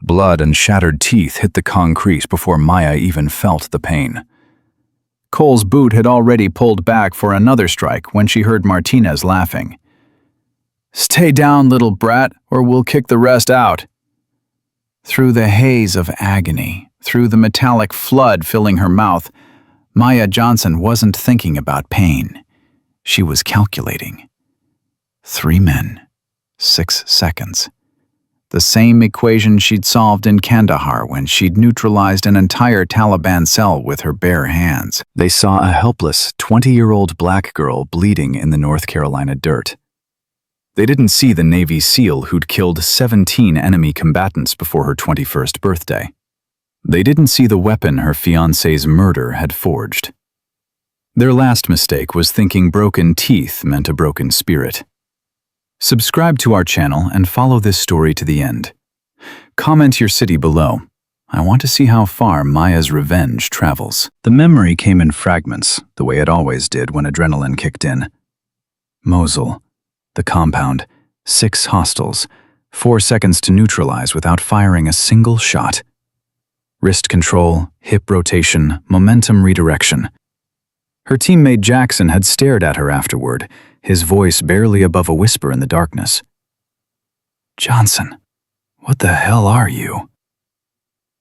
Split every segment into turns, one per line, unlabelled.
Blood and shattered teeth hit the concrete before Maya even felt the pain. Cole's boot had already pulled back for another strike when she heard Martinez laughing. "Stay down, little brat, or we'll kick the rest out." Through the haze of agony, through the metallic flood filling her mouth, Maya Johnson wasn't thinking about pain. She was calculating. 3 men, 6 seconds. The same equation she'd solved in Kandahar when she'd neutralized an entire Taliban cell with her bare hands. They saw a helpless 20-year-old black girl bleeding in the North Carolina dirt. They didn't see the Navy SEAL who'd killed 17 enemy combatants before her 21st birthday. They didn't see the weapon her fiancé's murder had forged. Their last mistake was thinking broken teeth meant a broken spirit. Subscribe to our channel and follow this story to the end. Comment your city below. I want to see how far Maya's revenge travels. The memory came in fragments, the way it always did when adrenaline kicked in. Mosul, the compound, 6 hostiles, 4 seconds to neutralize without firing a single shot. Wrist control, hip rotation, momentum redirection. Her teammate Jackson had stared at her afterward, his voice barely above a whisper in the darkness. "Johnson, what the hell are you?"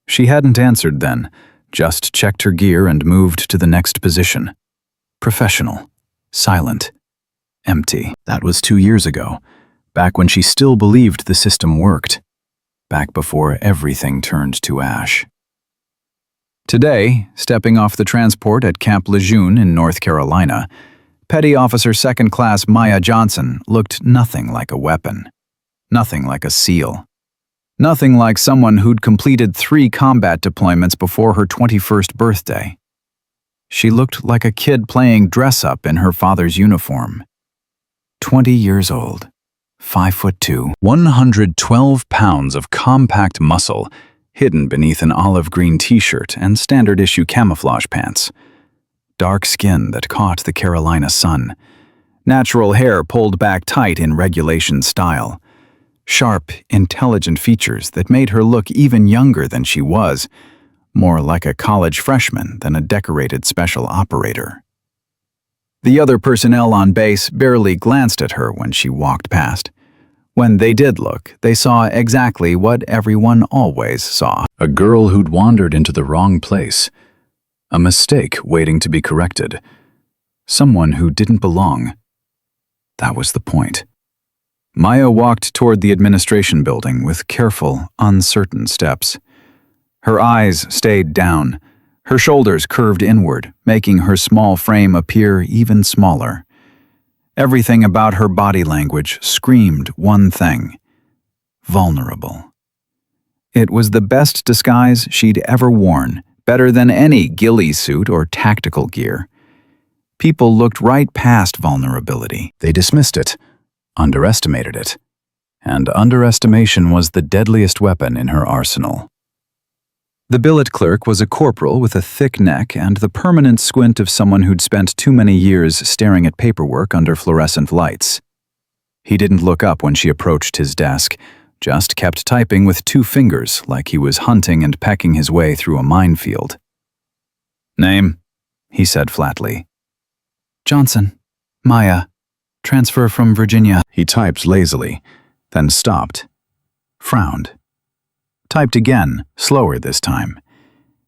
She hadn't answered then, just checked her gear and moved to the next position. Professional, silent, empty. That was 2 years ago, back when she still believed the system worked, back before everything turned to ash. Today, stepping off the transport at Camp Lejeune in North Carolina, Petty Officer Second Class Maya Johnson looked nothing like a weapon, nothing like a SEAL, nothing like someone who'd completed 3 combat deployments before her 21st birthday. She looked like a kid playing dress-up in her father's uniform. 20 years old, 5'2", 112 pounds of compact muscle hidden beneath an olive green t-shirt and standard-issue camouflage pants. Dark skin that caught the Carolina sun. Natural hair pulled back tight in regulation style. Sharp, intelligent features that made her look even younger than she was, more like a college freshman than a decorated special operator. The other personnel on base barely glanced at her when she walked past. When they did look, they saw exactly what everyone always saw. A girl who'd wandered into the wrong place. A mistake waiting to be corrected. Someone who didn't belong. That was the point. Maya walked toward the administration building with careful, uncertain steps. Her eyes stayed down, her shoulders curved inward, making her small frame appear even smaller. Everything about her body language screamed one thing: vulnerable. It was the best disguise she'd ever worn, better than any ghillie suit or tactical gear. People looked right past vulnerability. They dismissed it, underestimated it. And underestimation was the deadliest weapon in her arsenal. The billet clerk was a corporal with a thick neck and the permanent squint of someone who'd spent too many years staring at paperwork under fluorescent lights. He didn't look up when she approached his desk, just kept typing with 2 fingers like he was hunting and pecking his way through a minefield. "Name?" he said flatly. "Johnson. Maya. Transfer from Virginia." He typed lazily, then stopped, frowned. Typed again, slower this time.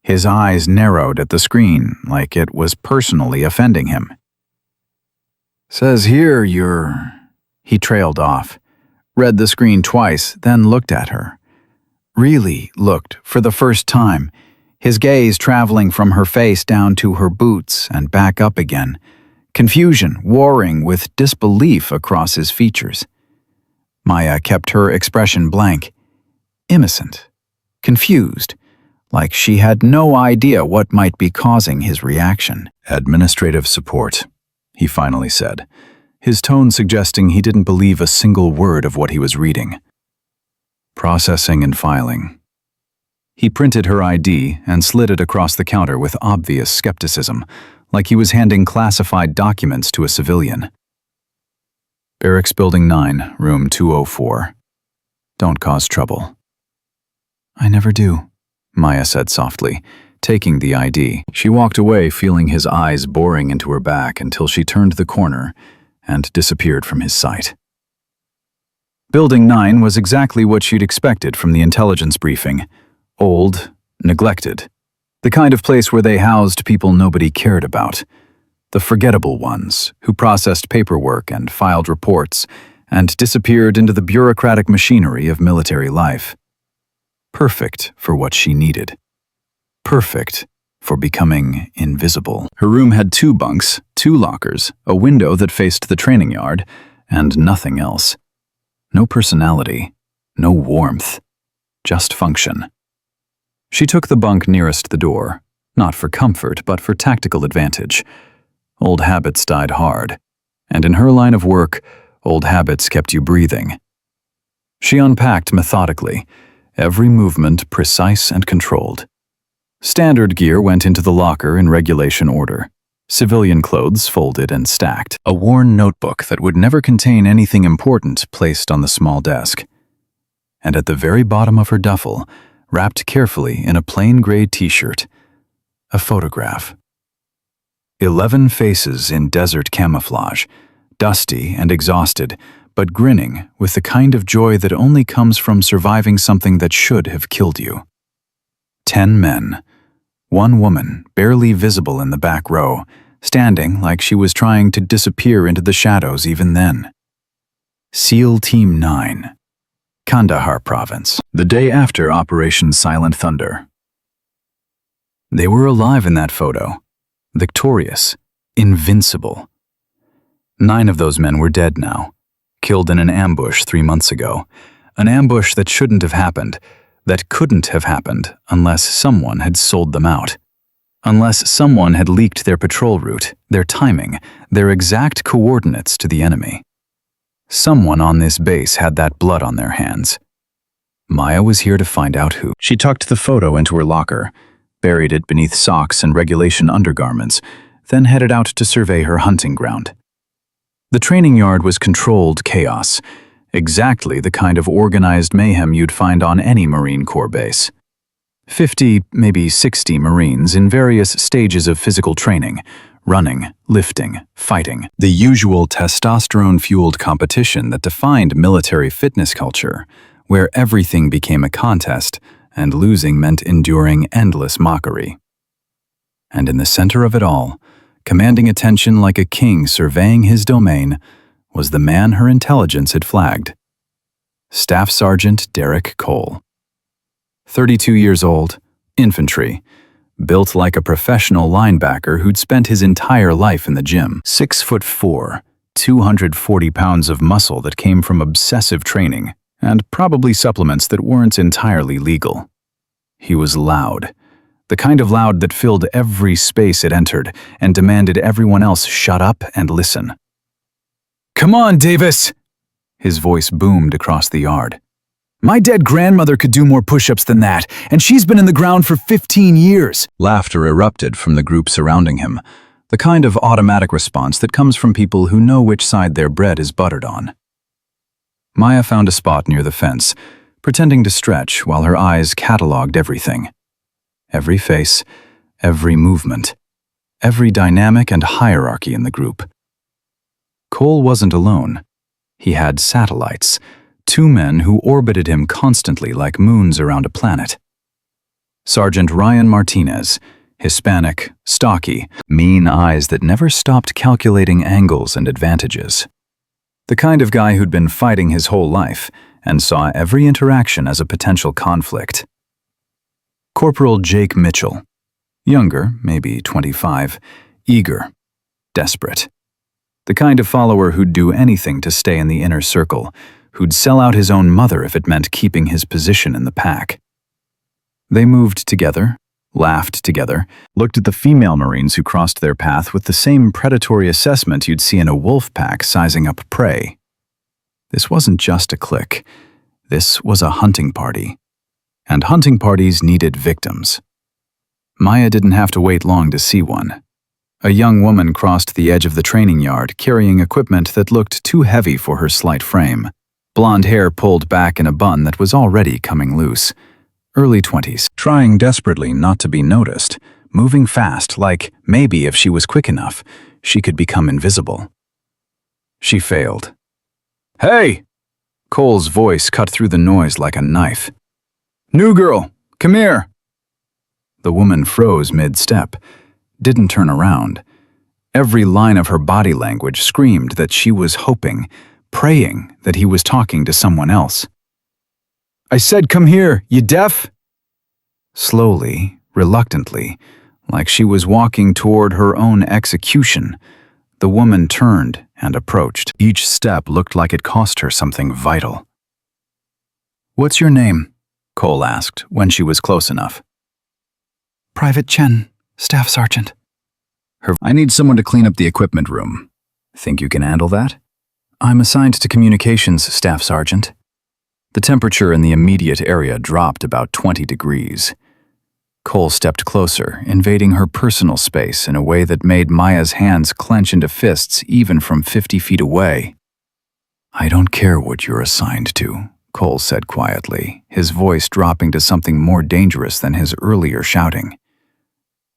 His eyes narrowed at the screen like it was personally offending him. "Says here you're..." He trailed off, read the screen twice, then looked at her. Really looked for the first time, his gaze traveling from her face down to her boots and back up again, confusion warring with disbelief across his features. Maya kept her expression blank, innocent, confused, like she had no idea what might be causing his reaction. "Administrative support," he finally said, his tone suggesting he didn't believe a single word of what he was reading. "Processing and filing." He printed her ID and slid it across the counter with obvious skepticism, like he was handing classified documents to a civilian. "Barracks Building 9, room 204. Don't cause trouble." "I never do," Maya said softly, taking the ID. She walked away, feeling his eyes boring into her back until she turned the corner and disappeared from his sight. Building 9 was exactly what she'd expected from the intelligence briefing. Old, neglected. The kind of place where they housed people nobody cared about. The forgettable ones who processed paperwork and filed reports and disappeared into the bureaucratic machinery of military life. Perfect for what she needed. Perfect for becoming invisible. Her room had 2 bunks, 2 lockers, a window that faced the training yard, and nothing else. No personality, no warmth, just function. She took the bunk nearest the door, not for comfort, but for tactical advantage. Old habits died hard, and in her line of work, old habits kept you breathing. She unpacked methodically, every movement precise and controlled. Standard gear went into the locker in regulation order. Civilian clothes folded and stacked. A worn notebook that would never contain anything important placed on the small desk. And at the very bottom of her duffel, wrapped carefully in a plain gray t-shirt, a photograph. 11 faces in desert camouflage, dusty and exhausted, but grinning with the kind of joy that only comes from surviving something that should have killed you. 10 men. 1 woman, barely visible in the back row, standing like she was trying to disappear into the shadows even then. SEAL Team 9. Kandahar Province. The day after Operation Silent Thunder. They were alive in that photo. Victorious. Invincible. 9 of those men were dead now. Killed in an ambush 3 months ago. An ambush that shouldn't have happened. That couldn't have happened unless someone had sold them out. Unless someone had leaked their patrol route, their timing, their exact coordinates to the enemy. Someone on this base had that blood on their hands. Maya was here to find out who. She tucked the photo into her locker, buried it beneath socks and regulation undergarments, then headed out to survey her hunting ground. The training yard was controlled chaos. Exactly the kind of organized mayhem you'd find on any Marine Corps base. 50, maybe 60 Marines in various stages of physical training, running, lifting, fighting. The usual testosterone-fueled competition that defined military fitness culture, where everything became a contest and losing meant enduring endless mockery. And in the center of it all, commanding attention like a king surveying his domain, was the man her intelligence had flagged. Staff Sergeant Derek Cole. 32 years old, infantry, built like a professional linebacker who'd spent his entire life in the gym. 6'4", 240 pounds of muscle that came from obsessive training, and probably supplements that weren't entirely legal. He was loud. The kind of loud that filled every space it entered and demanded everyone else shut up and listen. "Come on, Davis!" His voice boomed across the yard. "My dead grandmother could do more push-ups than that, and she's been in the ground for 15 years. Laughter erupted from the group surrounding him, the kind of automatic response that comes from people who know which side their bread is buttered on. Maya found a spot near the fence, pretending to stretch while her eyes cataloged everything. Every face, every movement, every dynamic and hierarchy in the group. Cole wasn't alone. He had satellites, 2 men who orbited him constantly like moons around a planet. Sergeant Ryan Martinez, Hispanic, stocky, mean eyes that never stopped calculating angles and advantages. The kind of guy who'd been fighting his whole life and saw every interaction as a potential conflict. Corporal Jake Mitchell, younger, maybe 25, eager, desperate. The kind of follower who'd do anything to stay in the inner circle, who'd sell out his own mother if it meant keeping his position in the pack. They moved together, laughed together, looked at the female Marines who crossed their path with the same predatory assessment you'd see in a wolf pack sizing up prey. This wasn't just a clique. This was a hunting party. And hunting parties needed victims. Maya didn't have to wait long to see one. A young woman crossed the edge of the training yard, carrying equipment that looked too heavy for her slight frame. Blonde hair pulled back in a bun that was already coming loose. early 20s, trying desperately not to be noticed, moving fast like maybe if she was quick enough, she could become invisible. She failed. "Hey!" Cole's voice cut through the noise like a knife. "New girl, come here!" The woman froze mid-step, didn't turn around. Every line of her body language screamed that she was hoping, praying that he was talking to someone else. "I said come here, you deaf?" Slowly, reluctantly, like she was walking toward her own execution, the woman turned and approached. Each step looked like it cost her something vital. "What's your name?" Cole asked when she was close enough. "Private Chen, Staff Sergeant." "I need someone to clean up the equipment room. Think you can handle that?" "I'm assigned to communications, Staff Sergeant." The temperature in the immediate area dropped about 20 degrees. Cole stepped closer, invading her personal space in a way that made Maya's hands clench into fists even from 50 feet away. "I don't care what you're assigned to," Cole said quietly, his voice dropping to something more dangerous than his earlier shouting.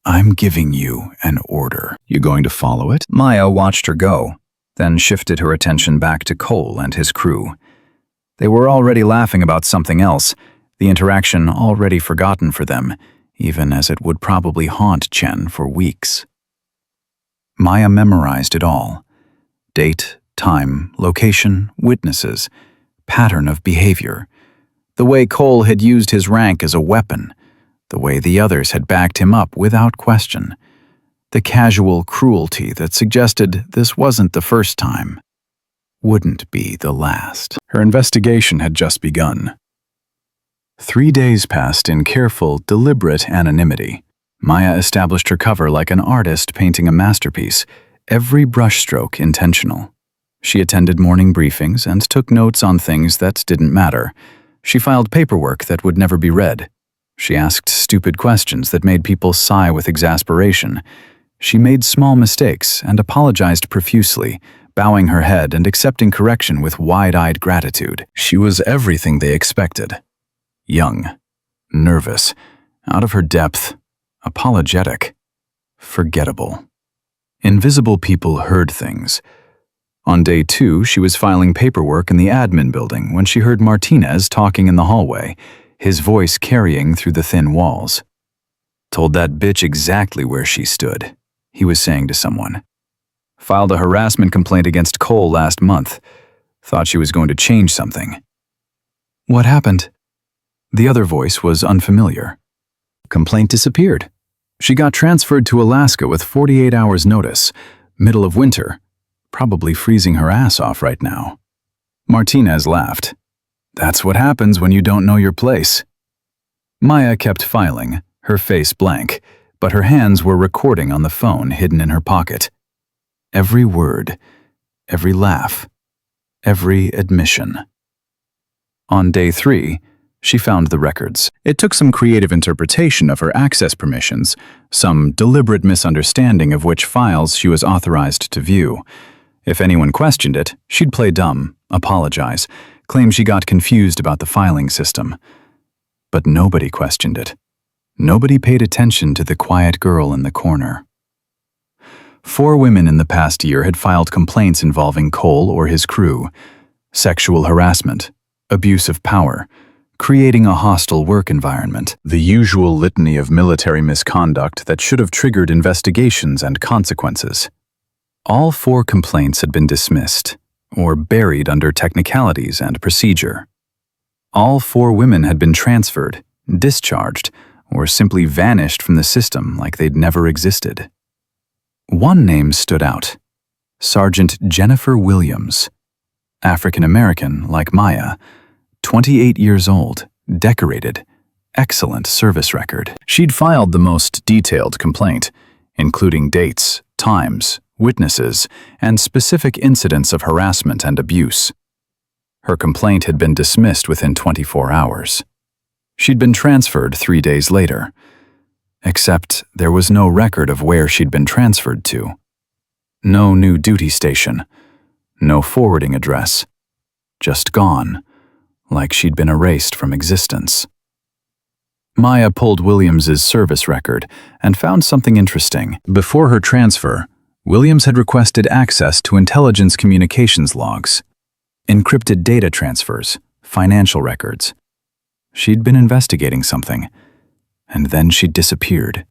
"I'm giving you an order. You going to follow it?" Maya watched her go, then shifted her attention back to Cole and his crew. They were already laughing about something else, the interaction already forgotten for them, even as it would probably haunt Chen for weeks. Maya memorized it all. Date, time, location, witnesses, pattern of behavior. The way Cole had used his rank as a weapon. The way the others had backed him up without question. The casual cruelty that suggested this wasn't the first time. Wouldn't be the last. Her investigation had just begun. 3 days passed in careful, deliberate anonymity. Maya established her cover like an artist painting a masterpiece, every brushstroke intentional. She attended morning briefings and took notes on things that didn't matter. She filed paperwork that would never be read. She asked stupid questions that made people sigh with exasperation. She made small mistakes and apologized profusely, bowing her head and accepting correction with wide-eyed gratitude. She was everything they expected. Young, nervous, out of her depth, apologetic, forgettable. Invisible people heard things. On day 2, she was filing paperwork in the admin building when she heard Martinez talking in the hallway, his voice carrying through the thin walls. "Told that bitch exactly where she stood," he was saying to someone. "Filed a harassment complaint against Cole last month. Thought she was going to change something." "What happened?" The other voice was unfamiliar. "Complaint disappeared. She got transferred to Alaska with 48 hours notice, middle of winter, probably freezing her ass off right now." Martinez laughed. "That's what happens when you don't know your place." Maya kept filing, her face blank, but her hands were recording on the phone hidden in her pocket. Every word, every laugh, every admission. On day 3, she found the records. It took some creative interpretation of her access permissions, some deliberate misunderstanding of which files she was authorized to view. If anyone questioned it, she'd play dumb, apologize, claim she got confused about the filing system. But nobody questioned it. Nobody paid attention to the quiet girl in the corner. 4 women in the past year had filed complaints involving Cole or his crew. Sexual harassment, abuse of power, creating a hostile work environment, the usual litany of military misconduct that should have triggered investigations and consequences. All 4 complaints had been dismissed, or buried under technicalities and procedure. All 4 women had been transferred, discharged, or simply vanished from the system like they'd never existed. One name stood out: Sergeant Jennifer Williams. African American like Maya, 28 years old, decorated, excellent service record. She'd filed the most detailed complaint, including dates, times, witnesses, and specific incidents of harassment and abuse. Her complaint had been dismissed within 24 hours. She'd been transferred 3 days later. Except there was no record of where she'd been transferred to. No new duty station. No forwarding address. Just gone, like she'd been erased from existence. Maya pulled Williams's service record and found something interesting. Before her transfer, Williams had requested access to intelligence communications logs, encrypted data transfers, financial records. She'd been investigating something, and then she disappeared.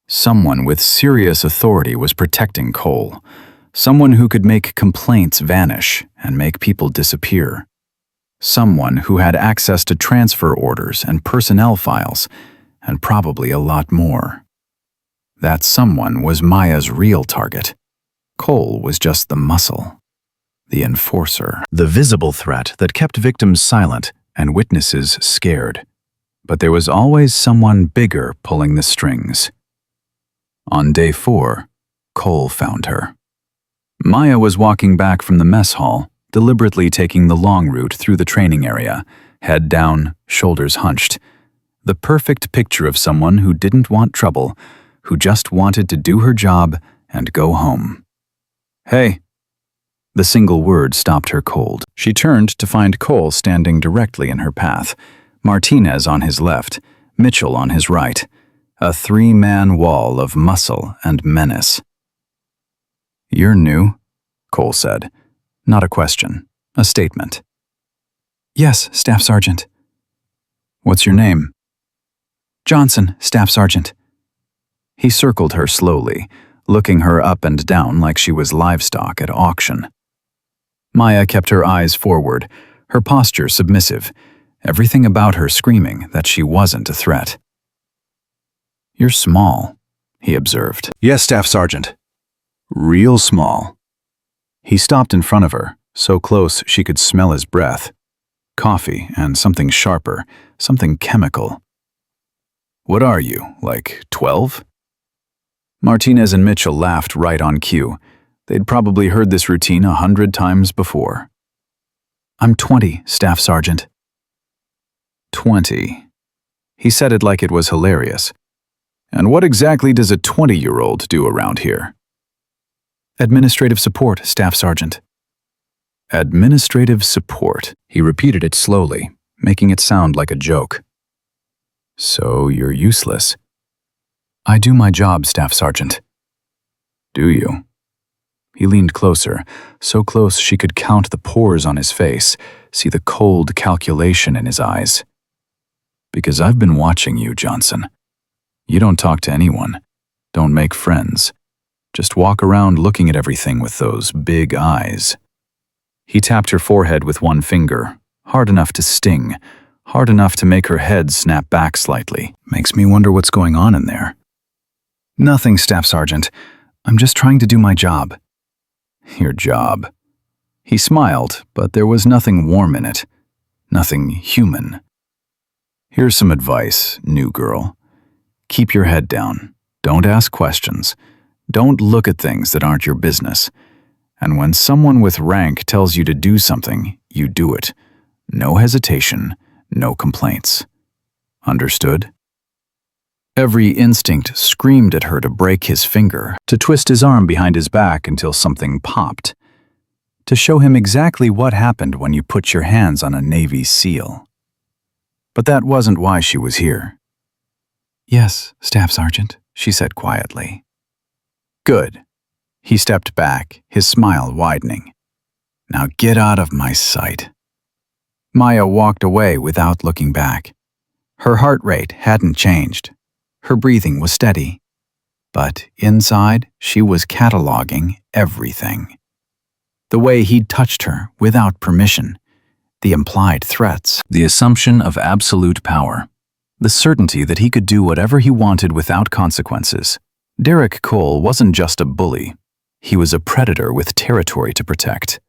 Someone with serious authority was protecting Cole, someone who could make complaints vanish and make people disappear. Someone who had access to transfer orders and personnel files, and probably a lot more. That someone was Maya's real target. Cole was just the muscle, the enforcer, the visible threat that kept victims silent and witnesses scared. But there was always someone bigger pulling the strings. On day 4, Cole found her. Maya was walking back from the mess hall, deliberately taking the long route through the training area, head down, shoulders hunched. The perfect picture of someone who didn't want trouble, who just wanted to do her job and go home. "Hey." The single word stopped her cold. She turned to find Cole standing directly in her path, Martinez on his left, Mitchell on his right, a 3-man wall of muscle and menace. "You're new," Cole said. Not a question, a statement. "Yes, Staff Sergeant." "What's your name?" "Johnson, Staff Sergeant." He circled her slowly, looking her up and down like she was livestock at auction. Maya kept her eyes forward, her posture submissive, everything about her screaming that she wasn't a threat. "You're small," he observed.
"Yes, Staff Sergeant."
"Real small." He stopped in front of her, so close she could smell his breath. Coffee and something sharper, something chemical. "What are you, like 12? Martinez and Mitchell laughed right on cue. They'd probably heard this routine 100 times before. "I'm 20, Staff Sergeant." 20. He said it like it was hilarious. "And what exactly does a 20-year-old do around here?" "Administrative support, Staff Sergeant." "Administrative support." He repeated it slowly, making it sound like a joke. "So you're useless." "I do my job, Staff Sergeant." "Do you?" He leaned closer, so close she could count the pores on his face, see the cold calculation in his eyes. "Because I've been watching you, Johnson. You don't talk to anyone, don't make friends. Just walk around looking at everything with those big eyes." He tapped her forehead with one finger, hard enough to sting, hard enough to make her head snap back slightly. "Makes me wonder what's going on in there." "Nothing, Staff Sergeant. I'm just trying to do my job." "Your job?" He smiled, but there was nothing warm in it, nothing human. "Here's some advice, new girl. Keep your head down. Don't ask questions. Don't look at things that aren't your business. And when someone with rank tells you to do something, you do it. No hesitation, no complaints. Understood?" Every instinct screamed at her to break his finger, to twist his arm behind his back until something popped, to show him exactly what happened when you put your hands on a Navy SEAL. But that wasn't why she was here. "Yes, Staff Sergeant," she said quietly. "Good." He stepped back, his smile widening. "Now get out of my sight." Maya walked away without looking back. Her heart rate hadn't changed. Her breathing was steady. But inside, she was cataloging everything. The way he'd touched her without permission, the implied threats, the assumption of absolute power, the certainty that he could do whatever he wanted without consequences. Derek Cole wasn't just a bully. He was a predator with territory to protect,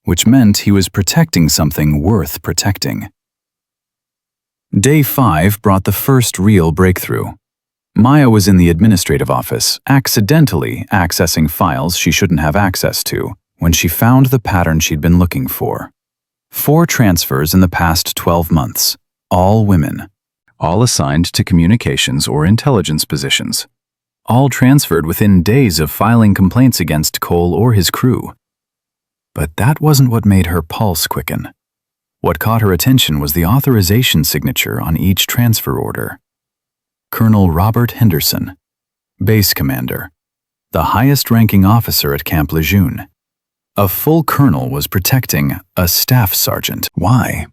which meant he was protecting something worth protecting. Day 5 brought the first real breakthrough. Maya was in the administrative office, accidentally accessing files she shouldn't have access to, when she found the pattern she'd been looking for. 4 transfers in the past 12 months, all women, all assigned to communications or intelligence positions, all transferred within days of filing complaints against Cole or his crew. But that wasn't what made her pulse quicken. What caught her attention was the authorization signature on each transfer order. Colonel Robert Henderson, base commander, the highest-ranking officer at Camp Lejeune. A full colonel was protecting a staff sergeant. Why?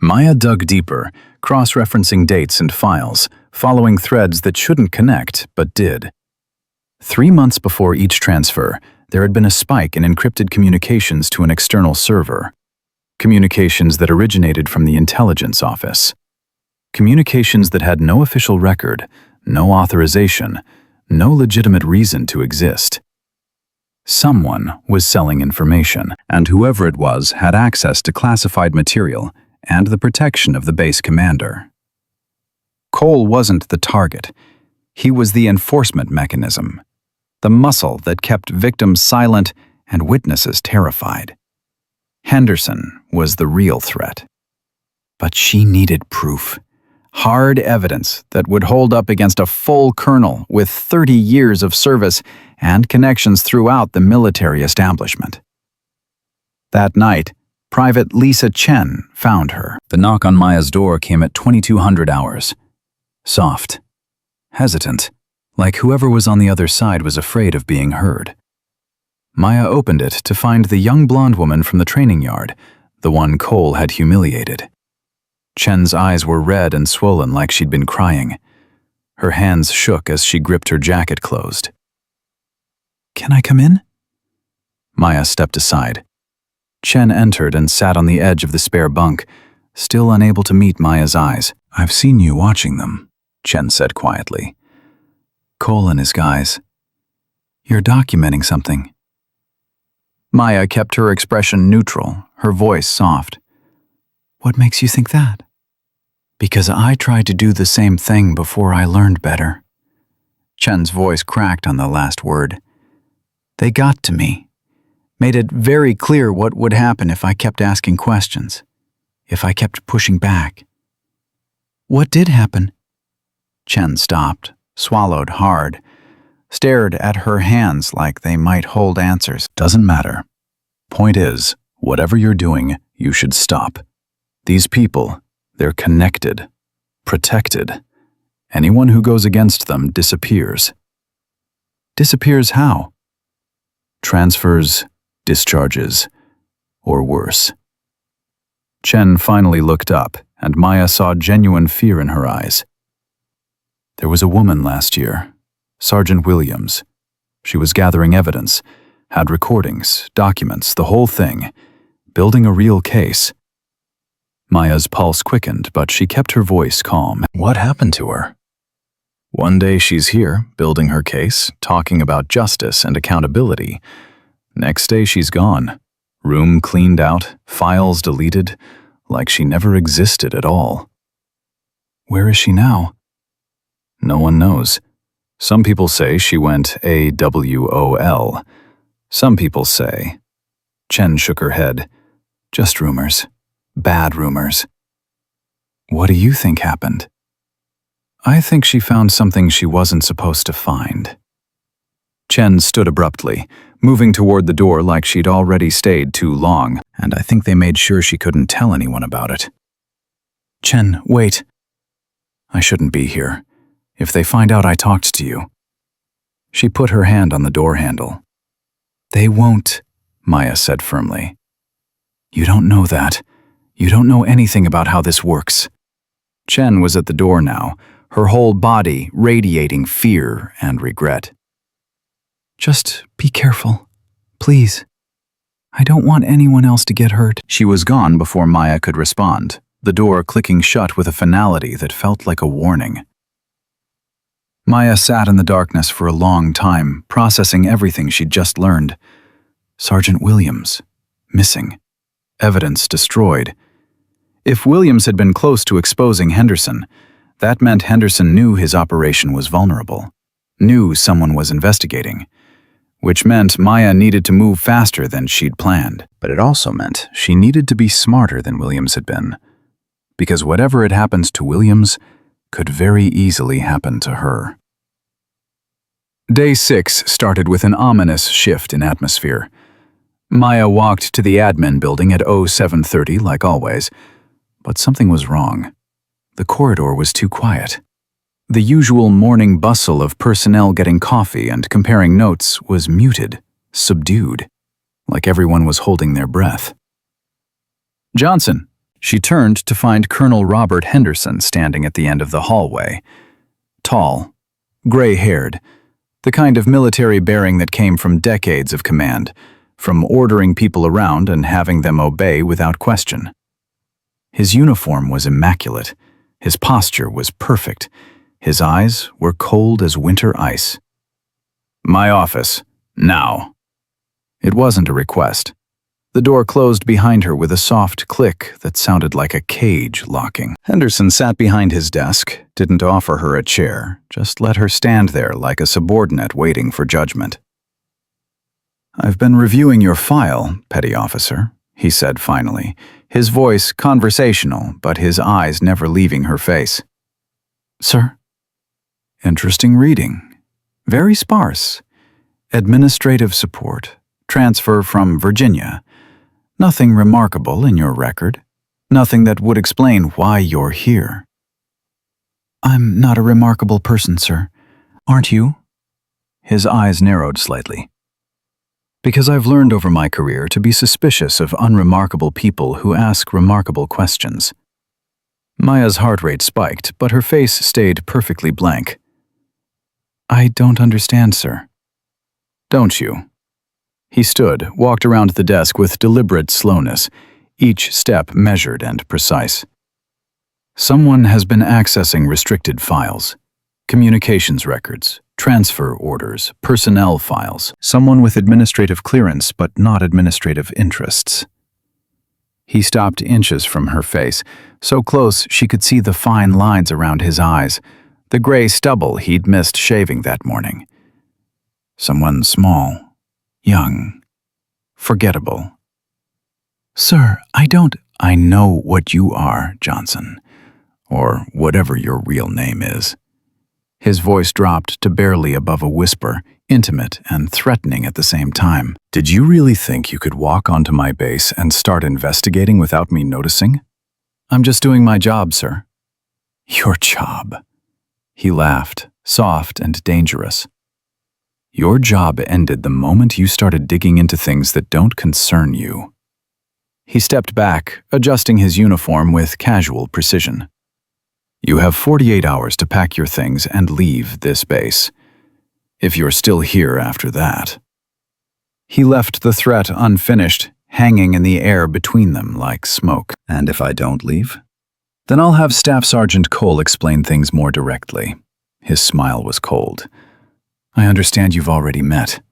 Maya dug deeper, cross-referencing dates and files, following threads that shouldn't connect but did. 3 months before each transfer, there had been a spike in encrypted communications to an external server. Communications that originated from the intelligence office. Communications that had no official record, no authorization, no legitimate reason to exist. Someone was selling information, and whoever it was had access to classified material and the protection of the base commander. Cole wasn't the target. He was the enforcement mechanism, the muscle that kept victims silent and witnesses terrified. Henderson was the real threat. But she needed proof. Hard evidence that would hold up against a full colonel with 30 years of service and connections throughout the military establishment. That night, Private Lisa Chen found her. The knock on Maya's door came at 2200 hours. Soft, hesitant, like whoever was on the other side was afraid of being heard. Maya opened it to find the young blonde woman from the training yard, the one Cole had humiliated. Chen's eyes were red and swollen like she'd been crying. Her hands shook as she gripped her jacket closed. "Can I come in?" Maya stepped aside. Chen entered and sat on the edge of the spare bunk, still unable to meet Maya's eyes. "I've seen you watching them," Chen said quietly. "Cole and his guys. You're documenting something." Maya kept her expression neutral, her voice soft. "What makes you think that?" "Because I tried to do the same thing before I learned better." Chen's voice cracked on the last word. "They got to me. Made it very clear what would happen if I kept asking questions, if I kept pushing back." "What did happen?" Chen stopped, swallowed hard, stared at her hands like they might hold answers. "Doesn't matter. Point is, whatever you're doing, you should stop. These people, they're connected, protected. Anyone who goes against them disappears." "Disappears how?" "Transfers, discharges, or worse." Chen finally looked up, and Maya saw genuine fear in her eyes. "There was a woman last year, Sergeant Williams. She was gathering evidence, had recordings, documents, the whole thing, building a real case." Maya's pulse quickened, but she kept her voice calm. "What happened to her?" "One day she's here, building her case, talking about justice and accountability. Next day she's gone. Room cleaned out, files deleted, like she never existed at all." "Where is she now?" "No one knows. Some people say she went AWOL. Some people say..." Chen shook her head. "Just rumors. Bad rumors." "What do you think happened?" "I think she found something she wasn't supposed to find." Chen stood abruptly, moving toward the door like she'd already stayed too long, and I think they made sure she couldn't tell anyone about it. "Chen, wait. I shouldn't be here. If they find out I talked to you." She put her hand on the door handle. "They won't," Maya said firmly. "You don't know that. You don't know anything about how this works." Chen was at the door now, her whole body radiating fear and regret. "Just be careful, please. I don't want anyone else to get hurt." She was gone before Maya could respond, the door clicking shut with a finality that felt like a warning. Maya sat in the darkness for a long time, processing everything she'd just learned. Sergeant Williams, missing. Evidence destroyed. If Williams had been close to exposing Henderson, that meant Henderson knew his operation was vulnerable, knew someone was investigating, which meant Maya needed to move faster than she'd planned. But it also meant she needed to be smarter than Williams had been, because whatever had happened to Williams could very easily happen to her. Day 6 started with an ominous shift in atmosphere. Maya walked to the admin building at 0730 like always, but something was wrong. The corridor was too quiet. The usual morning bustle of personnel getting coffee and comparing notes was muted, subdued, like everyone was holding their breath. "Johnson." She turned to find Colonel Robert Henderson standing at the end of the hallway. Tall, gray-haired, the kind of military bearing that came from decades of command, from ordering people around and having them obey without question. His uniform was immaculate. His posture was perfect. His eyes were cold as winter ice. "My office, now." It wasn't a request. The door closed behind her with a soft click that sounded like a cage locking. Henderson sat behind his desk, didn't offer her a chair, just let her stand there like a subordinate waiting for judgment. "I've been reviewing your file, petty officer," he said finally, his voice conversational, but his eyes never leaving her face. "Sir?" "Interesting reading. Very sparse. Administrative support. Transfer from Virginia. Nothing remarkable in your record. Nothing that would explain why you're here." "I'm not a remarkable person, sir. Aren't you?" His eyes narrowed slightly. "Because I've learned over my career to be suspicious of unremarkable people who ask remarkable questions." Maya's heart rate spiked, but her face stayed perfectly blank. "I don't understand, sir." "Don't you?" He stood, walked around the desk with deliberate slowness, each step measured and precise. "Someone has been accessing restricted files, communications records, transfer orders, personnel files, someone with administrative clearance but not administrative interests." He stopped inches from her face, so close she could see the fine lines around his eyes, the gray stubble he'd missed shaving that morning. Someone small, young, forgettable. "Sir, I know what you are, Johnson, or whatever your real name is." His voice dropped to barely above a whisper, intimate and threatening at the same time. "Did you really think you could walk onto my base and start investigating without me noticing?" "I'm just doing my job, sir." "Your job?" He laughed, soft and dangerous. "Your job ended the moment you started digging into things that don't concern you." He stepped back, adjusting his uniform with casual precision. "You have 48 hours to pack your things and leave this base. If you're still here after that." He left the threat unfinished, hanging in the air between them like smoke. "And if I don't leave? Then I'll have Staff Sergeant Cole explain things more directly." His smile was cold. "I understand you've already met."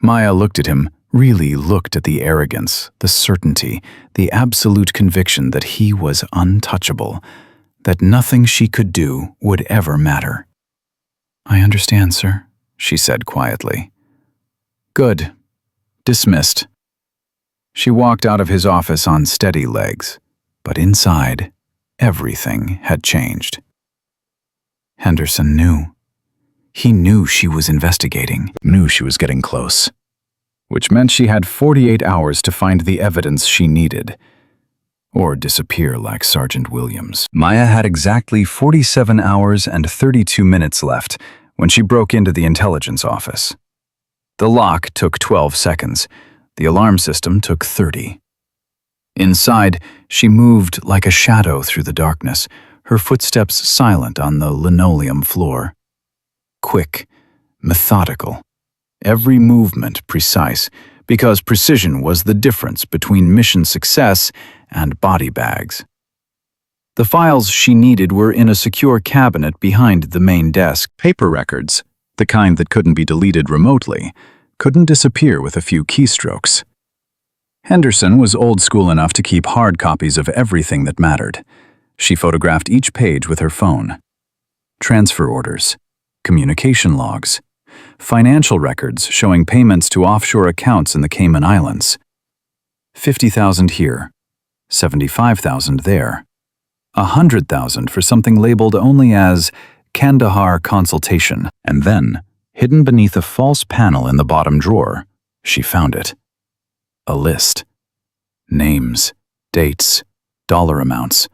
Maya looked at him, really looked at the arrogance, the certainty, the absolute conviction that he was untouchable, that nothing she could do would ever matter. "I understand, sir," she said quietly. "Good. Dismissed." She walked out of his office on steady legs, but inside, everything had changed. Henderson knew. He knew she was investigating, knew she was getting close, which meant she had 48 hours to find the evidence she needed, or disappear like Sergeant Williams. Maya had exactly 47 hours and 32 minutes left when she broke into the intelligence office. The lock took 12 seconds. The alarm system took 30. Inside, she moved like a shadow through the darkness, her footsteps silent on the linoleum floor. Quick, methodical, every movement precise, because precision was the difference between mission success and body bags. The files she needed were in a secure cabinet behind the main desk. Paper records, the kind that couldn't be deleted remotely, couldn't disappear with a few keystrokes. Henderson was old school enough to keep hard copies of everything that mattered. She photographed each page with her phone. Transfer orders, communication logs, financial records showing payments to offshore accounts in the Cayman Islands. 50,000 here, 75,000 there, 100,000 for something labeled only as Kandahar consultation. And then, hidden beneath a false panel in the bottom drawer, she found it. A list. Names, dates, dollar amounts,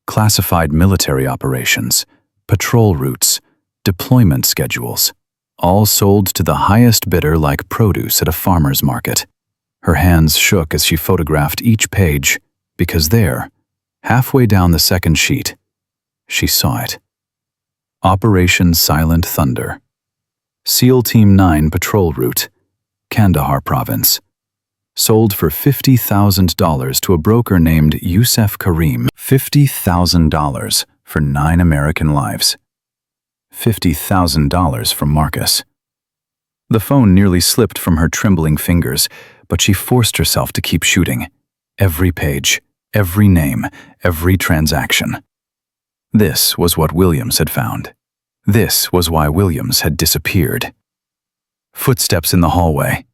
classified military operations, patrol routes, deployment schedules, all sold to the highest bidder like produce at a farmer's market. Her hands shook as she photographed each page, because there, halfway down the second sheet, she saw it. Operation Silent Thunder. SEAL Team 9 patrol route, Kandahar Province. Sold for $50,000 to a broker named Youssef Karim. $50,000 for 9 American lives. $50,000 from Marcus. The phone nearly slipped from her trembling fingers, but she forced herself to keep shooting. Every page, every name, every transaction. This was what Williams had found. This was why Williams had disappeared. Footsteps in the hallway.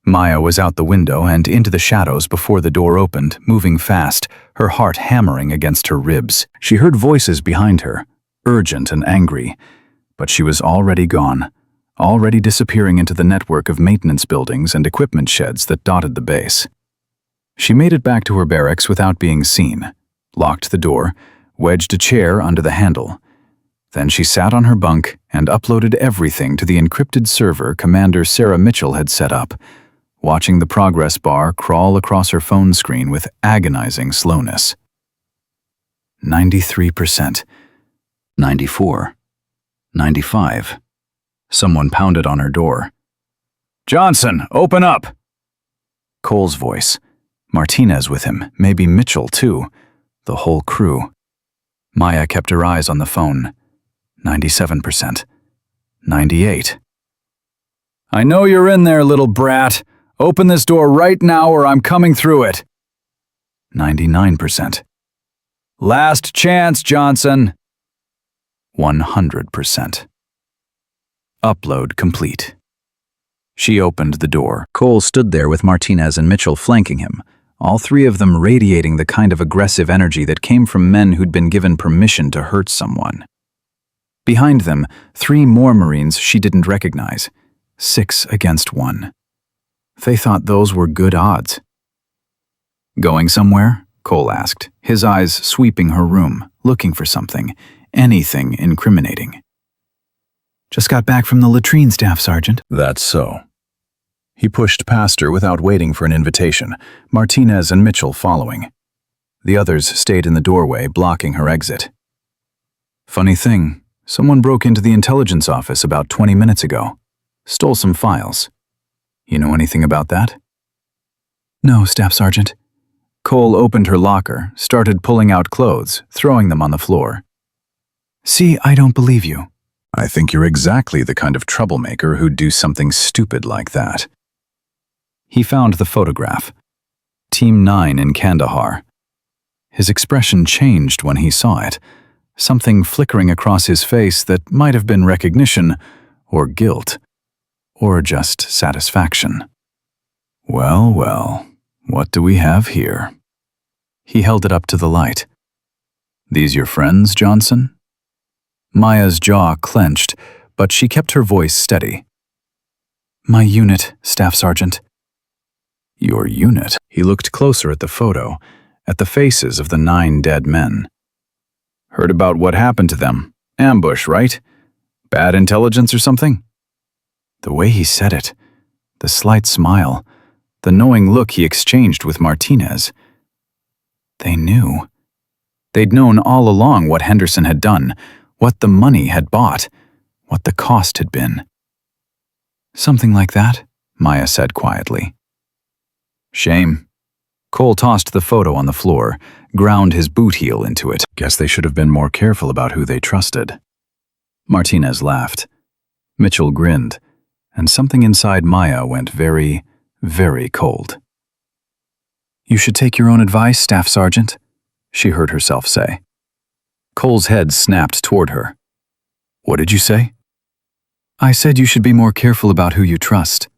Maya was out the window and into the shadows before the door opened, moving fast, her heart hammering against her ribs. She heard voices behind her, urgent and angry, but she was already gone, already disappearing into the network of maintenance buildings and equipment sheds that dotted the base. She made it back to her barracks without being seen, locked the door, wedged a chair under the handle. Then she sat on her bunk and uploaded everything to the encrypted server Commander Sarah Mitchell had set up, watching the progress bar crawl across her phone screen with agonizing slowness. 93%. 94. 95. Someone pounded on her door. "Johnson, open up!" Cole's voice. Martinez with him, maybe Mitchell too. The whole crew. Maya kept her eyes on the phone. 97%. 98. "I know you're in there, little brat. Open this door right now or I'm coming through it." 99%. "Last chance, Johnson." 100%. Upload complete. She opened the door. Cole stood there with Martinez and Mitchell flanking him, all three of them radiating the kind of aggressive energy that came from men who'd been given permission to hurt someone. Behind them, 3 more Marines she didn't recognize, 6 against 1. They thought those were good odds. "Going somewhere?" Cole asked, his eyes sweeping her room, looking for something, anything incriminating. "Just got back from the latrine, Staff Sergeant." "That's so." He pushed past her without waiting for an invitation, Martinez and Mitchell following. The others stayed in the doorway, blocking her exit. "Funny thing, someone broke into the intelligence office about 20 minutes ago. Stole some files. You know anything about that?" "No, Staff Sergeant." Cole opened her locker, started pulling out clothes, throwing them on the floor. "See, I don't believe you." "I think you're exactly the kind of troublemaker who'd do something stupid like that." He found the photograph. Team 9 in Kandahar. His expression changed when he saw it, something flickering across his face that might have been recognition, or guilt, or just satisfaction. "Well, well, what do we have here?" He held it up to the light. "These your friends, Johnson?" Maya's jaw clenched, but she kept her voice steady. "My unit, Staff Sergeant." "Your unit?" He looked closer at the photo, at the faces of the 9 dead men. "Heard about what happened to them. Ambush, right? Bad intelligence or something?" The way he said it, the slight smile, the knowing look he exchanged with Martinez. They knew. They'd known all along what Henderson had done, what the money had bought, what the cost had been. "Something like that," Maya said quietly. "Shame." Cole tossed the photo on the floor, ground his boot heel into it. "Guess they should have been more careful about who they trusted." Martinez laughed. Mitchell grinned, and something inside Maya went very, very cold. "You should take your own advice, Staff Sergeant," she heard herself say. Cole's head snapped toward her. "What did you say?" "I said you should be more careful about who you trust,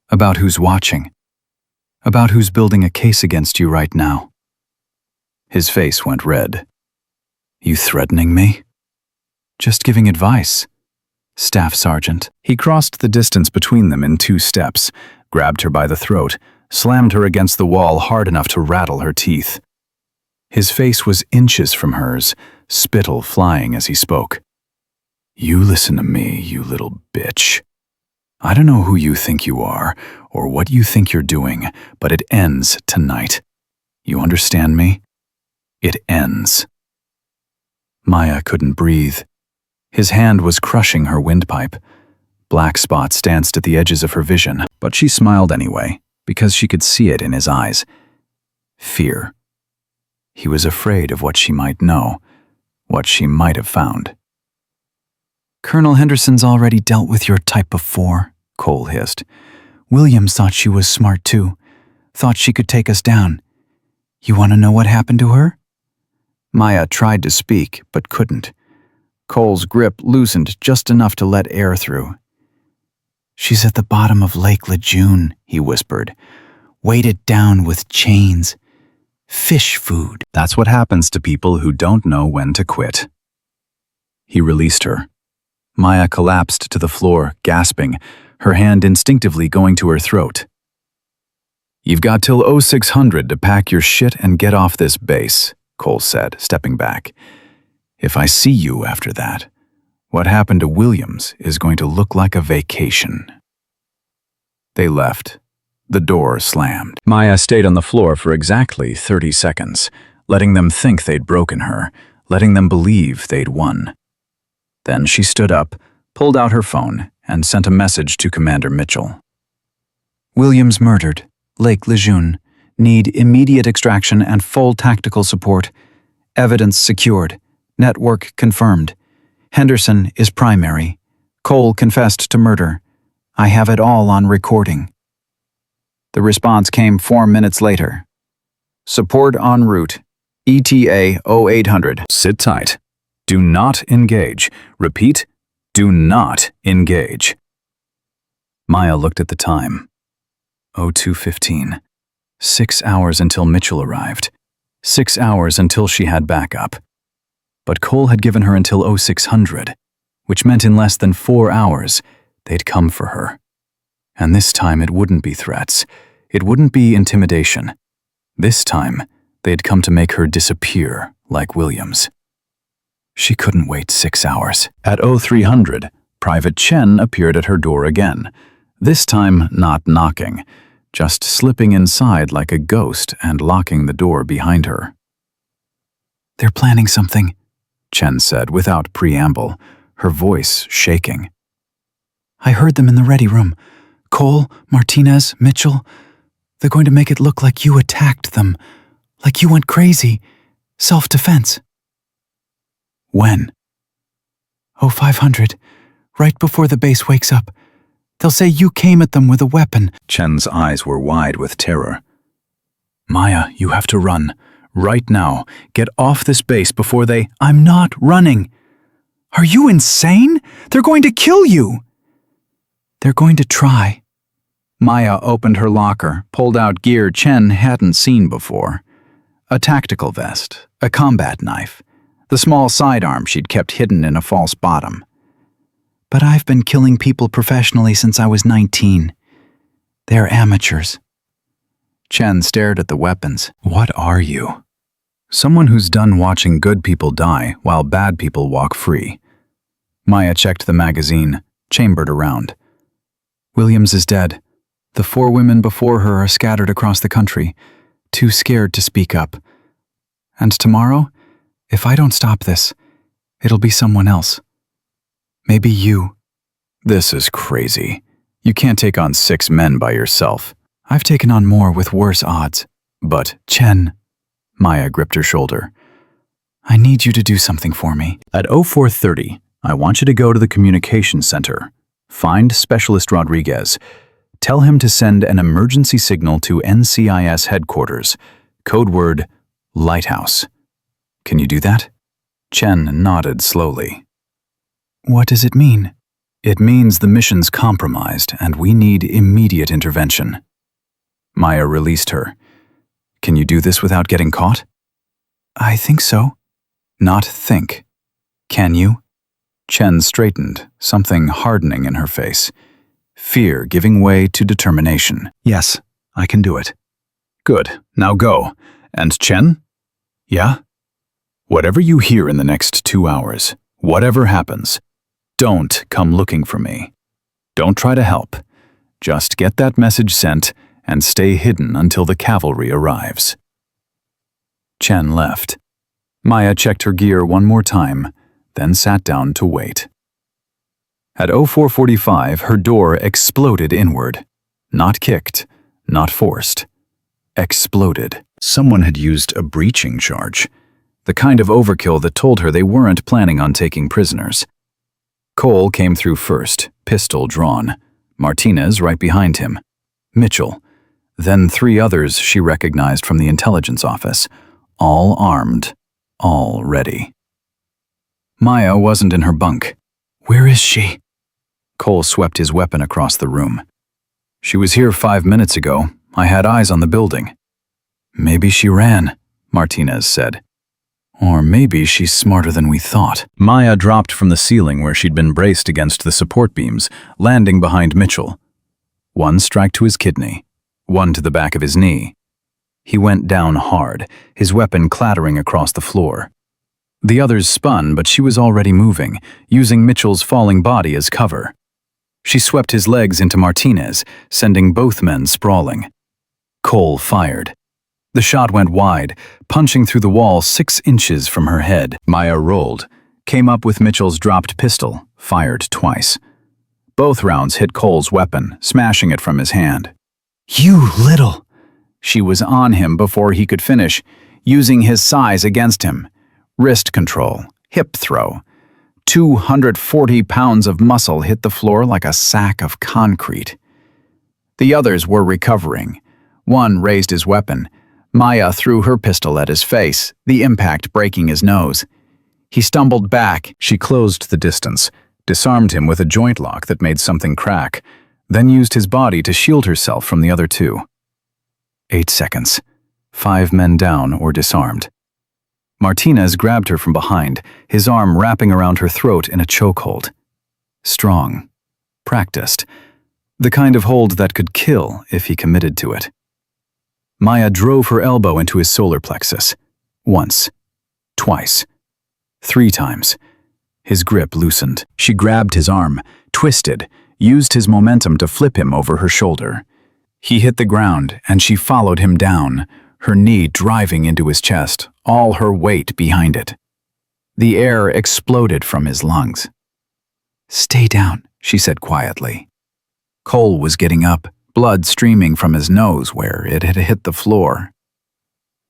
about who's watching, about who's building a case against you right now." His face went red. "You threatening me?" "Just giving advice, Staff Sergeant." He crossed the distance between them in 2 steps, grabbed her by the throat, slammed her against the wall hard enough to rattle her teeth. His face was inches from hers, spittle flying as he spoke. You listen to me, you little bitch. I don't know who you think you are, or what you think you're doing, but it ends tonight. You understand me? It ends. Maya couldn't breathe. His hand was crushing her windpipe. Black spots danced at the edges of her vision, but she smiled anyway, because she could see it in his eyes. Fear. He was afraid of what she might know, what she might have found. Colonel Henderson's already dealt with your type before, Cole hissed. Williams thought she was smart too, thought she could take us down. You want to know what happened to her? Maya tried to speak, but couldn't. Cole's grip loosened just enough to let air through. She's at the bottom of Lake Lejeune, he whispered, weighted down with chains. Fish food. That's what happens to people who don't know when to quit. He released her. Maya collapsed to the floor, gasping, her hand instinctively going to her throat. You've got till 0600 to pack your shit and get off this base, Cole said, stepping back. If I see you after that, what happened to Williams is going to look like a vacation. They left. The door slammed. Maya stayed on the floor for exactly 30 seconds, letting them think they'd broken her, letting them believe they'd won. Then she stood up, pulled out her phone, and sent a message to Commander Mitchell. Williams murdered. Lake Lejeune. Need immediate extraction and full tactical support. Evidence secured. Network confirmed. Henderson is primary. Cole confessed to murder. I have it all on recording. The response came 4 minutes later. Support en route. ETA 0800. Sit tight. Do not engage. Repeat, do not engage. Maya looked at the time. 02:15. 6 hours until Mitchell arrived. 6 hours until she had backup. But Cole had given her until 0600, which meant in less than 4 hours, they'd come for her. And this time it wouldn't be threats. It wouldn't be intimidation. This time, they'd come to make her disappear like Williams. She couldn't wait 6 hours. At 0300, Private Chen appeared at her door again, this time not knocking, just slipping inside like a ghost and locking the door behind her. They're planning something, Chen said without preamble, her voice shaking. I heard them in the ready room. Cole, Martinez, Mitchell. They're going to make it look like you attacked them, like you went crazy. Self-defense. When? 0500, right before the base wakes up. They'll say you came at them with a weapon. Chen's eyes were wide with terror. Maya, you have to run. Right now. Get off this base before they— I'm not running. Are you insane? They're going to kill you. They're going to try. Maya opened her locker, pulled out gear Chen hadn't seen before. A tactical vest, a combat knife, the small sidearm she'd kept hidden in a false bottom. But I've been killing people professionally since I was 19. They're amateurs. Chen stared at the weapons. What are you? Someone who's done watching good people die while bad people walk free. Maya checked the magazine, chambered around. Williams is dead. The 4 women before her are scattered across the country, too scared to speak up. And tomorrow, if I don't stop this, it'll be someone else. Maybe you. This is crazy. You can't take on 6 men by yourself. I've taken on more with worse odds. But, Chen, Maya gripped her shoulder. I need you to do something for me. At 0430, I want you to go to the communications center. Find Specialist Rodriguez. Tell him to send an emergency signal to NCIS headquarters. Code word, Lighthouse. Can you do that? Chen nodded slowly. What does it mean? It means the mission's compromised and we need immediate intervention. Maya released her. Can you do this without getting caught? I think so. Not think. Can you? Chen straightened, something hardening in her face. Fear giving way to determination. Yes, I can do it. Good, now go. And Chen? Yeah? Whatever you hear in the next 2 hours, whatever happens, Don't come looking for me. Don't try to help. Just get that message sent and stay hidden until the cavalry arrives." Chen left. Maya checked her gear one more time, then sat down to wait. At 04:45, her door exploded inward. Not kicked, not forced. Exploded. Someone had used a breaching charge, the kind of overkill that told her they weren't planning on taking prisoners. Cole came through first, pistol drawn. Martinez right behind him. Mitchell. Then 3 others she recognized from the intelligence office, all armed, all ready. Maya wasn't in her bunk. "Where is she?" Cole swept his weapon across the room. "She was here 5 minutes ago. I had eyes on the building." "Maybe she ran," Martinez said. "Or maybe she's smarter than we thought." Maya dropped from the ceiling where she'd been braced against the support beams, landing behind Mitchell. One strike to his kidney, one to the back of his knee. He went down hard, his weapon clattering across the floor. The others spun, but she was already moving, using Mitchell's falling body as cover. She swept his legs into Martinez, sending both men sprawling. Cole fired. The shot went wide, punching through the wall 6 inches from her head. Maya rolled, came up with Mitchell's dropped pistol, fired twice. Both rounds hit Cole's weapon, smashing it from his hand. "You little!" She was on him before he could finish, using his size against him. Wrist control, hip throw. 240 pounds of muscle hit the floor like a sack of concrete. The others were recovering. One raised his weapon. Maya threw her pistol at his face, the impact breaking his nose. He stumbled back. She closed the distance, disarmed him with a joint lock that made something crack, then used his body to shield herself from the other 2. 8 seconds. 5 men down or disarmed. Martinez grabbed her from behind, his arm wrapping around her throat in a chokehold. Strong. Practiced. The kind of hold that could kill if he committed to it. Maya drove her elbow into his solar plexus. Once. Twice. 3 times. His grip loosened. She grabbed his arm, twisted, used his momentum to flip him over her shoulder. He hit the ground, and she followed him down, her knee driving into his chest, all her weight behind it. The air exploded from his lungs. "Stay down," she said quietly. Cole was getting up, blood streaming from his nose where it had hit the floor.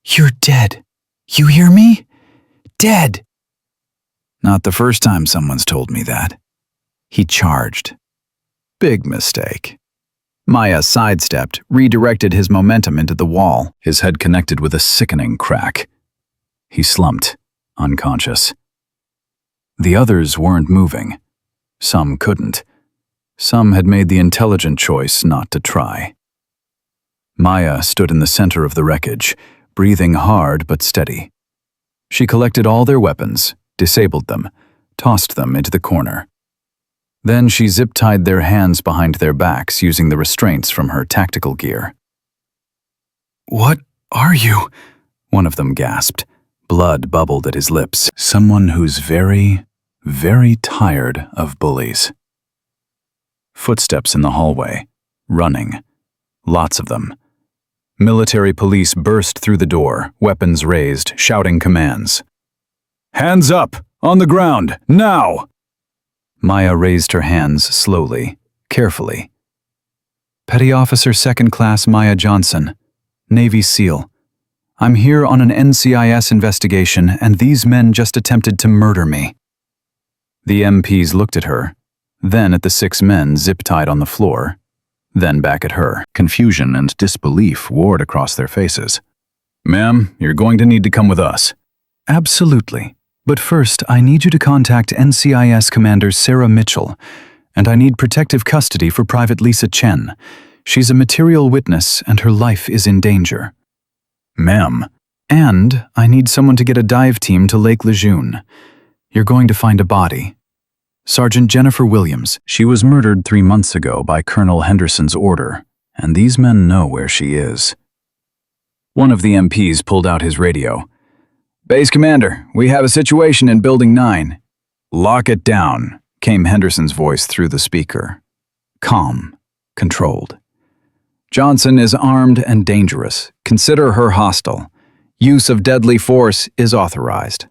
"You're dead. You hear me? Dead." Not the first time someone's told me that. He charged. Big mistake. Maya sidestepped, redirected his momentum into the wall, his head connected with a sickening crack. He slumped, unconscious. The others weren't moving. Some couldn't. Some had made the intelligent choice not to try. Maya stood in the center of the wreckage, breathing hard but steady. She collected all their weapons, disabled them, tossed them into the corner. Then she zip-tied their hands behind their backs using the restraints from her tactical gear. "What are you?" one of them gasped. Blood bubbled at his lips. Someone who's very, very tired of bullies. Footsteps in the hallway. Running. Lots of them. Military police burst through the door, weapons raised, shouting commands. "Hands up! On the ground! Now!" Maya raised her hands slowly, carefully. "Petty Officer 2nd Class Maya Johnson, Navy SEAL. I'm here on an NCIS investigation, and these men just attempted to murder me." The MPs looked at her, then at the 6 men zip-tied on the floor, then back at her. Confusion and disbelief warred across their faces. "Ma'am, you're going to need to come with us." "Absolutely. But first, I need you to contact NCIS Commander Sarah Mitchell, and I need protective custody for Private Lisa Chen. She's a material witness, and her life is in danger." "Ma'am." "And I need someone to get a dive team to Lake Lejeune. You're going to find a body. Sergeant Jennifer Williams. She was murdered 3 months ago by Colonel Henderson's order, and these men know where she is." One of the MPs pulled out his radio. "Base Commander, we have a situation in Building 9. "Lock it down," came Henderson's voice through the speaker. Calm, controlled. Johnson is armed and dangerous. Consider her hostile. Use of deadly force is authorized.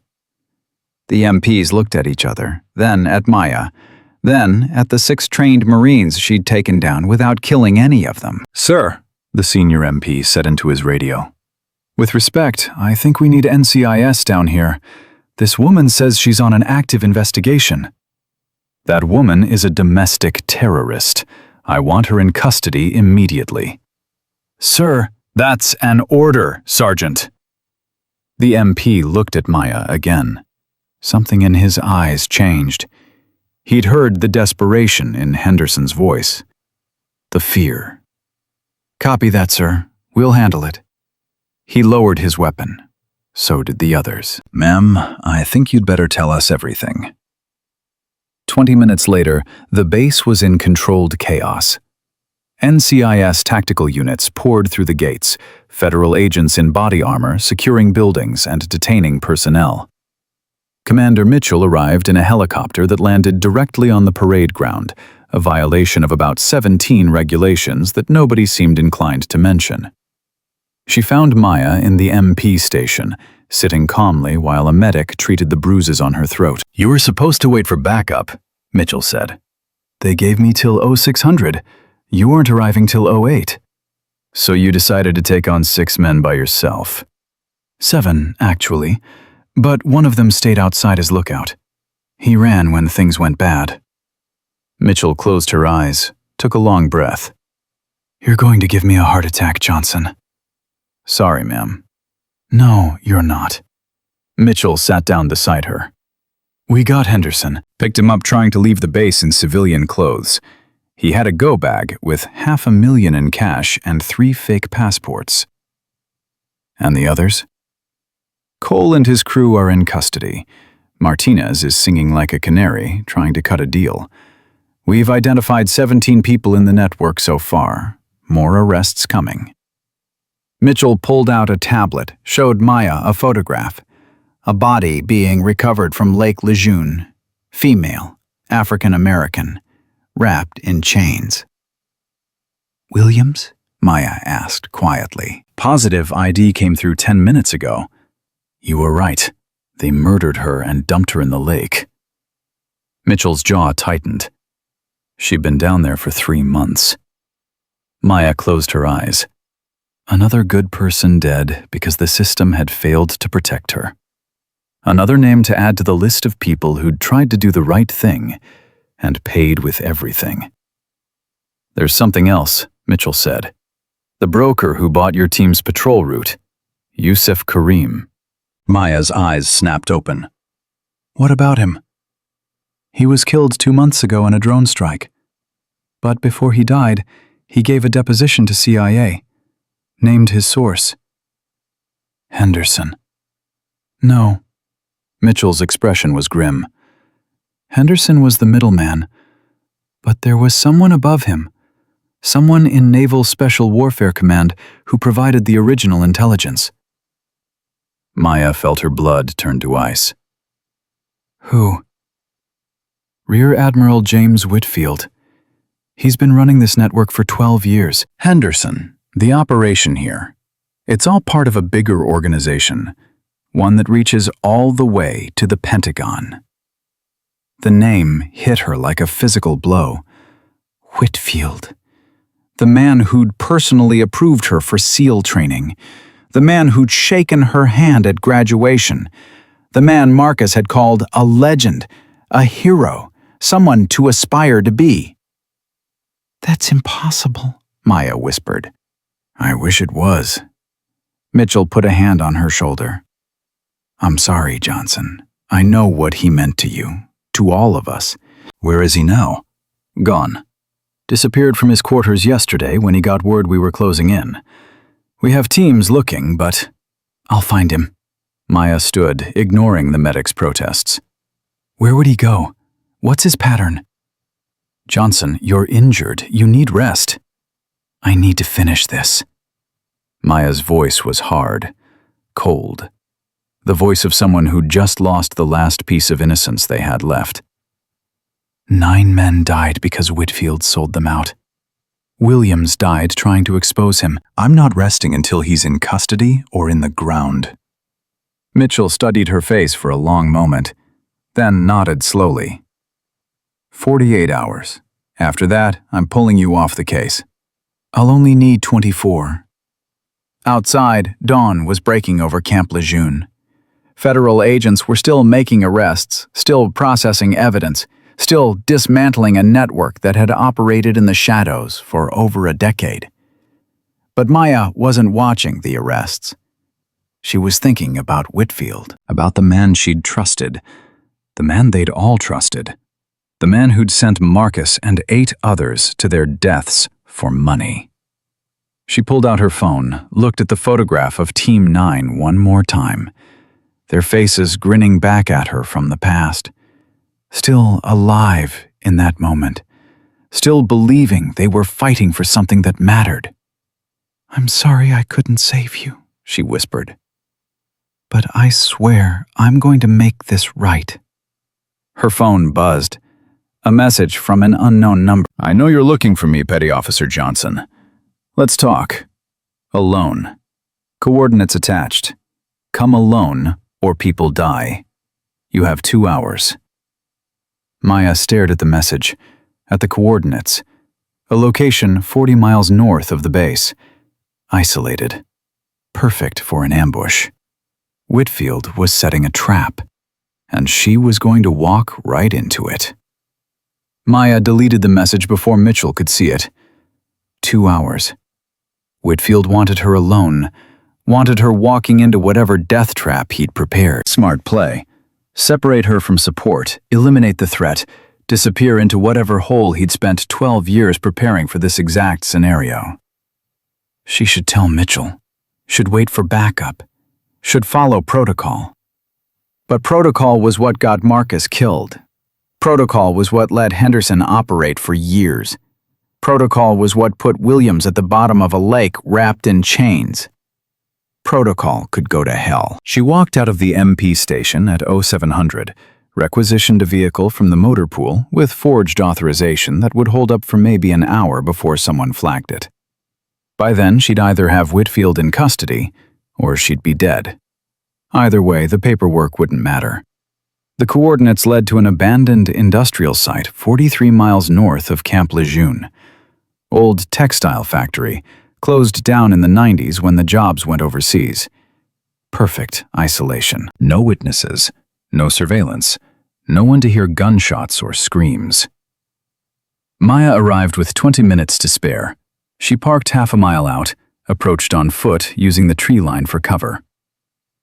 The MPs looked at each other, then at Maya, then at the 6 trained Marines she'd taken down without killing any of them. Sir, the senior MP said into his radio. With respect, I think we need NCIS down here. This woman says she's on an active investigation. That woman is a domestic terrorist. I want her in custody immediately. Sir, that's an order, Sergeant. The MP looked at Maya again. Something in his eyes changed. He'd heard the desperation in Henderson's voice. The fear. Copy that, sir. We'll handle it. He lowered his weapon. So did the others. Ma'am, I think you'd better tell us everything. 20 minutes later, the base was in controlled chaos. NCIS tactical units poured through the gates, federal agents in body armor securing buildings and detaining personnel. Commander Mitchell arrived in a helicopter that landed directly on the parade ground, a violation of about 17 regulations that nobody seemed inclined to mention. She found Maya in the MP station, sitting calmly while a medic treated the bruises on her throat. You were supposed to wait for backup, Mitchell said. They gave me till 0600. You weren't arriving till 08. So you decided to take on 6 men by yourself. 7, actually, but one of them stayed outside as lookout. He ran when things went bad. Mitchell closed her eyes, took a long breath. You're going to give me a heart attack, Johnson. Sorry, ma'am. No, you're not. Mitchell sat down beside her. We got Henderson, picked him up trying to leave the base in civilian clothes. He had a go bag with $500,000 in cash and 3 fake passports. And the others? Cole and his crew are in custody. Martinez is singing like a canary, trying to cut a deal. We've identified 17 people in the network so far. More arrests coming. Mitchell pulled out a tablet, showed Maya a photograph. A body being recovered from Lake Lejeune. Female, African American, wrapped in chains. Williams? Maya asked quietly. Positive ID came through 10 minutes ago. You were right. They murdered her and dumped her in the lake. Mitchell's jaw tightened. She'd been down there for 3 months. Maya closed her eyes. Another good person dead because the system had failed to protect her. Another name to add to the list of people who'd tried to do the right thing and paid with everything. There's something else, Mitchell said. The broker who bought your team's patrol route, Yusuf Karim. Maya's eyes snapped open. What about him? He was killed 2 months ago in a drone strike. But before he died, he gave a deposition to CIA. Named his source. Henderson. No. Mitchell's expression was grim. Henderson was the middleman, but there was someone above him, someone in Naval Special Warfare Command who provided the original intelligence. Maya felt her blood turn to ice. Who? Rear Admiral James Whitfield. He's been running this network for 12 years. Henderson, the operation here. It's all part of a bigger organization, one that reaches all the way to the Pentagon. The name hit her like a physical blow. Whitfield. The man who'd personally approved her for SEAL training. The man who'd shaken her hand at graduation. The man Marcus had called a legend, a hero, someone to aspire to be. That's impossible, Maya whispered. I wish it was. Mitchell put a hand on her shoulder. I'm sorry, Johnson. I know what he meant to you, to all of us. Where is he now? Gone. Disappeared from his quarters yesterday when he got word we were closing in. We have teams looking, but I'll find him. Maya stood, ignoring the medic's protests. Where would he go? What's his pattern? Johnson, you're injured. You need rest. I need to finish this. Maya's voice was hard, cold. The voice of someone who'd just lost the last piece of innocence they had left. 9 men died because Whitfield sold them out. Williams died trying to expose him. I'm not resting until he's in custody or in the ground. Mitchell studied her face for a long moment, then nodded slowly. 48 hours. After that, I'm pulling you off the case. I'll only need 24. Outside, dawn was breaking over Camp Lejeune. Federal agents were still making arrests, still processing evidence, still dismantling a network that had operated in the shadows for over a decade. But Maya wasn't watching the arrests. She was thinking about Whitfield, about the man she'd trusted, the man they'd all trusted, the man who'd sent Marcus and 8 others to their deaths for money. She pulled out her phone, looked at the photograph of Team 9 one more time, their faces grinning back at her from the past, still alive in that moment, still believing they were fighting for something that mattered. "I'm sorry I couldn't save you," she whispered. "But I swear I'm going to make this right." Her phone buzzed. A message from an unknown number. "I know you're looking for me, Petty Officer Johnson. Let's talk. Alone. Coordinates attached. Come alone, or people die. You have 2 hours." Maya stared at the message, at the coordinates. A location 40 miles north of the base. Isolated. Perfect for an ambush. Whitfield was setting a trap, and she was going to walk right into it. Maya deleted the message before Mitchell could see it. 2 hours. Whitfield wanted her alone, wanted her walking into whatever death trap he'd prepared. Smart play. Separate her from support, eliminate the threat, disappear into whatever hole he'd spent 12 years preparing for this exact scenario. She should tell Mitchell, should wait for backup, should follow protocol. But protocol was what got Marcus killed. Protocol was what let Henderson operate for years. Protocol was what put Williams at the bottom of a lake wrapped in chains. Protocol could go to hell. She walked out of the MP station at 0700, requisitioned a vehicle from the motor pool with forged authorization that would hold up for maybe an hour before someone flagged it. By then, she'd either have Whitfield in custody, or she'd be dead. Either way, the paperwork wouldn't matter. The coordinates led to an abandoned industrial site 43 miles north of Camp Lejeune. Old textile factory, closed down in the 90s when the jobs went overseas. Perfect isolation. No witnesses, no surveillance, no one to hear gunshots or screams. Maya arrived with 20 minutes to spare. She parked half a mile out, approached on foot using the tree line for cover.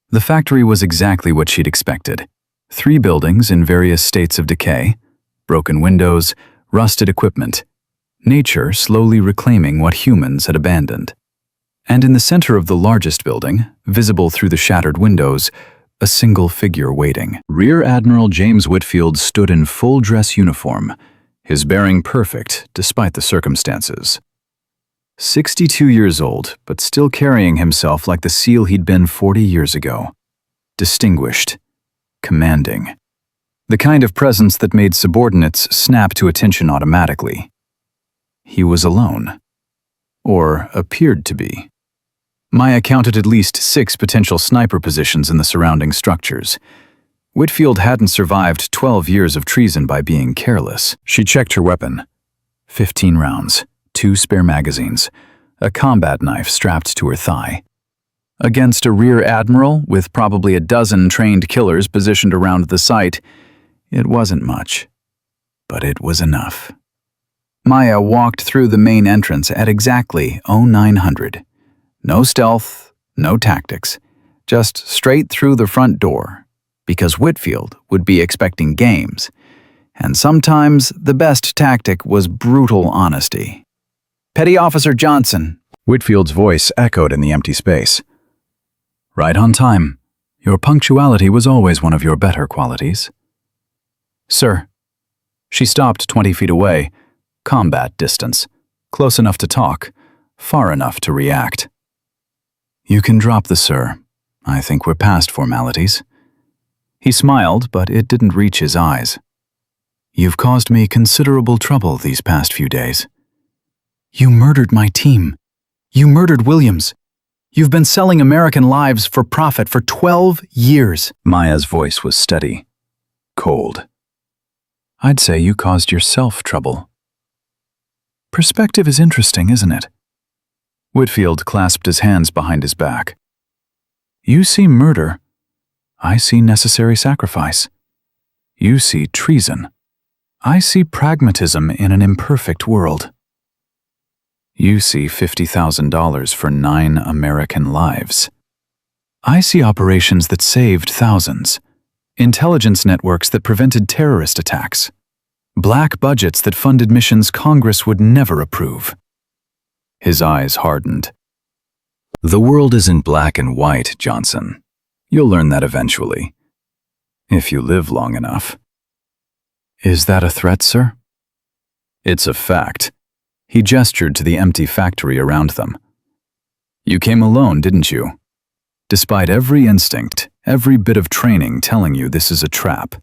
The factory was exactly what she'd expected. 3 buildings in various states of decay, broken windows, rusted equipment. Nature slowly reclaiming what humans had abandoned. And in the center of the largest building, visible through the shattered windows, a single figure waiting. Rear Admiral James Whitfield stood in full dress uniform, his bearing perfect despite the circumstances. 62 years old, but still carrying himself like the SEAL he'd been 40 years ago. Distinguished. Commanding. The kind of presence that made subordinates snap to attention automatically. He was alone. Or appeared to be. Maya counted at least 6 potential sniper positions in the surrounding structures. Whitfield hadn't survived 12 years of treason by being careless. She checked her weapon. 15 rounds, 2 spare magazines, a combat knife strapped to her thigh. Against a rear admiral with probably a dozen trained killers positioned around the site, it wasn't much. But it was enough. Maya walked through the main entrance at exactly 0900. No stealth, no tactics, just straight through the front door, because Whitfield would be expecting games, and sometimes the best tactic was brutal honesty. "Petty Officer Johnson." Whitfield's voice echoed in the empty space. "Right on time. Your punctuality was always one of your better qualities." "Sir." She stopped 20 feet away. Combat distance. Close enough to talk, far enough to react. "You can drop the sir. I think we're past formalities." He smiled, but it didn't reach his eyes. You've caused me considerable trouble these past few days. You murdered my team. You murdered Williams. You've been selling American lives for profit for 12 years. Maya's voice was steady, cold. I'd say you caused yourself trouble. Perspective is interesting, isn't it? Whitfield clasped his hands behind his back. You see murder. I see necessary sacrifice. You see treason. I see pragmatism in an imperfect world. You see $50,000 for 9 American lives. I see operations that saved thousands, intelligence networks that prevented terrorist attacks, black budgets that funded missions Congress would never approve. His eyes hardened. The world isn't black and white, Johnson. You'll learn that eventually, if you live long enough. Is that a threat, sir? It's a fact. He gestured to the empty factory around them. You came alone, didn't you? Despite every instinct, every bit of training telling you this is a trap.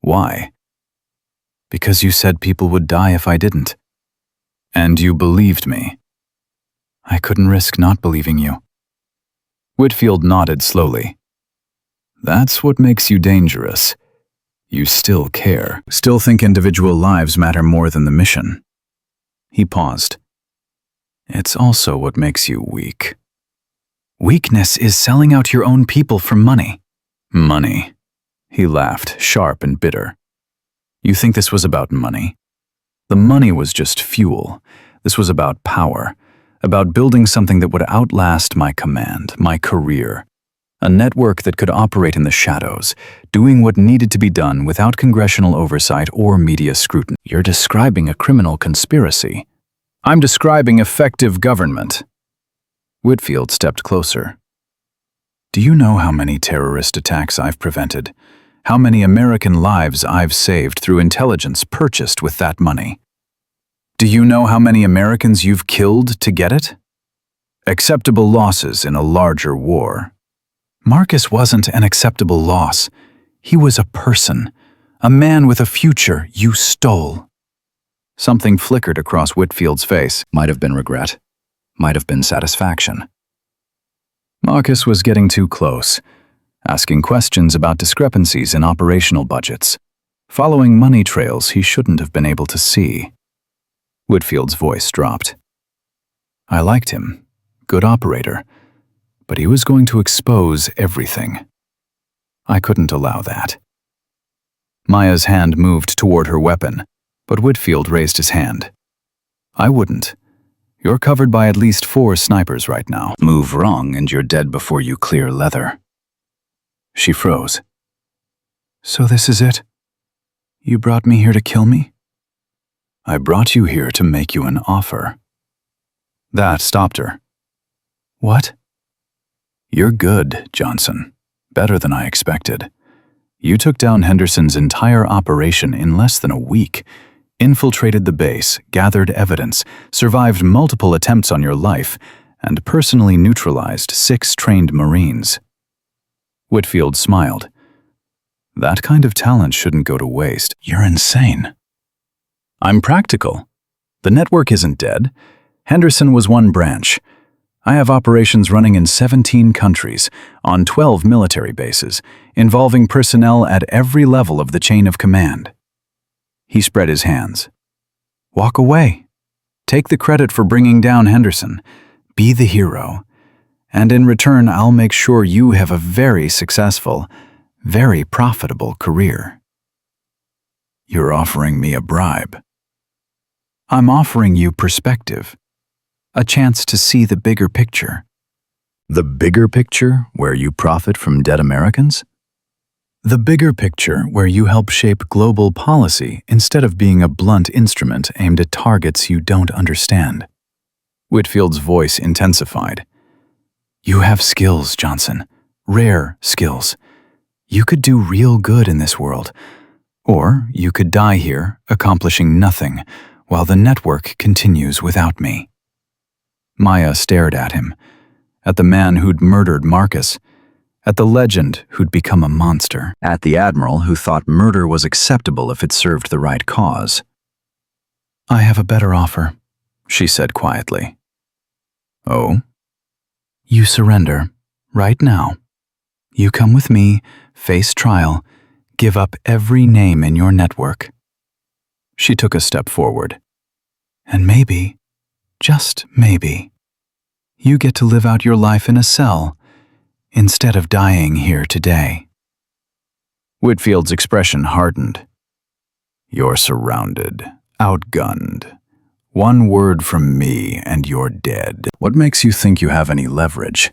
Why? Because you said people would die if I didn't. And you believed me. I couldn't risk not believing you. Whitfield nodded slowly. That's what makes you dangerous. You still care, still think individual lives matter more than the mission. He paused. It's also what makes you weak. Weakness is selling out your own people for money. Money. He laughed, sharp and bitter. You think this was about money? The money was just fuel. This was about power, about building something that would outlast my command, my career. A network that could operate in the shadows, doing what needed to be done without congressional oversight or media scrutiny. You're describing a criminal conspiracy. I'm describing effective government. Whitfield stepped closer. Do you know how many terrorist attacks I've prevented? How many American lives I've saved through intelligence purchased with that money? Do you know how many Americans you've killed to get it? Acceptable losses in a larger war. Marcus wasn't an acceptable loss. He was a person, a man with a future you stole. Something flickered across Whitfield's face. Might have been regret, might have been satisfaction. Marcus was getting too close, asking questions about discrepancies in operational budgets, following money trails he shouldn't have been able to see. Whitfield's voice dropped. I liked him, good operator, but he was going to expose everything. I couldn't allow that. Maya's hand moved toward her weapon, but Whitfield raised his hand. I wouldn't. You're covered by at least 4 snipers right now. Move wrong and you're dead before you clear leather. She froze. So this is it? You brought me here to kill me? I brought you here to make you an offer. That stopped her. What? You're good, Johnson. Better than I expected. You took down Henderson's entire operation in less than a week, infiltrated the base, gathered evidence, survived multiple attempts on your life, and personally neutralized 6 trained Marines. Whitfield smiled. That kind of talent shouldn't go to waste. You're insane. I'm practical. The network isn't dead. Henderson was one branch. I have operations running in 17 countries, on 12 military bases, involving personnel at every level of the chain of command. He spread his hands. Walk away. Take the credit for bringing down Henderson. Be the hero. And in return, I'll make sure you have a very successful, very profitable career. You're offering me a bribe. I'm offering you perspective. A chance to see the bigger picture. The bigger picture where you profit from dead Americans? The bigger picture where you help shape global policy instead of being a blunt instrument aimed at targets you don't understand. Whitfield's voice intensified. You have skills, Johnson. Rare skills. You could do real good in this world. Or you could die here, accomplishing nothing, while the network continues without me. Maya stared at him, at the man who'd murdered Marcus, at the legend who'd become a monster, at the admiral who thought murder was acceptable if it served the right cause. "I have a better offer," she said quietly. "Oh?" "You surrender, right now. You come with me, face trial, give up every name in your network." She took a step forward. "And maybe, just maybe, you get to live out your life in a cell instead of dying here today." Whitfield's expression hardened. "You're surrounded, outgunned. One word from me and you're dead. What makes you think you have any leverage?"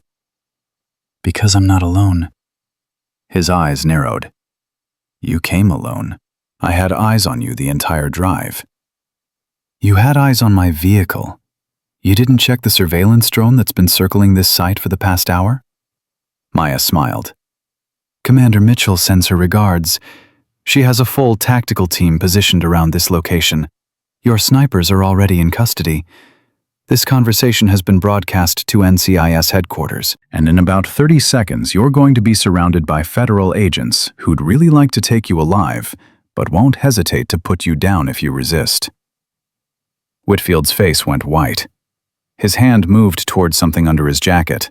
"Because I'm not alone." His eyes narrowed. "You came alone. I had eyes on you the entire drive." "You had eyes on my vehicle. You didn't check the surveillance drone that's been circling this site for the past hour?" Maya smiled. "Commander Mitchell sends her regards. She has a full tactical team positioned around this location. Your snipers are already in custody. This conversation has been broadcast to NCIS headquarters, and in about 30 seconds you're going to be surrounded by federal agents who'd really like to take you alive, but won't hesitate to put you down if you resist." Whitfield's face went white. His hand moved towards something under his jacket.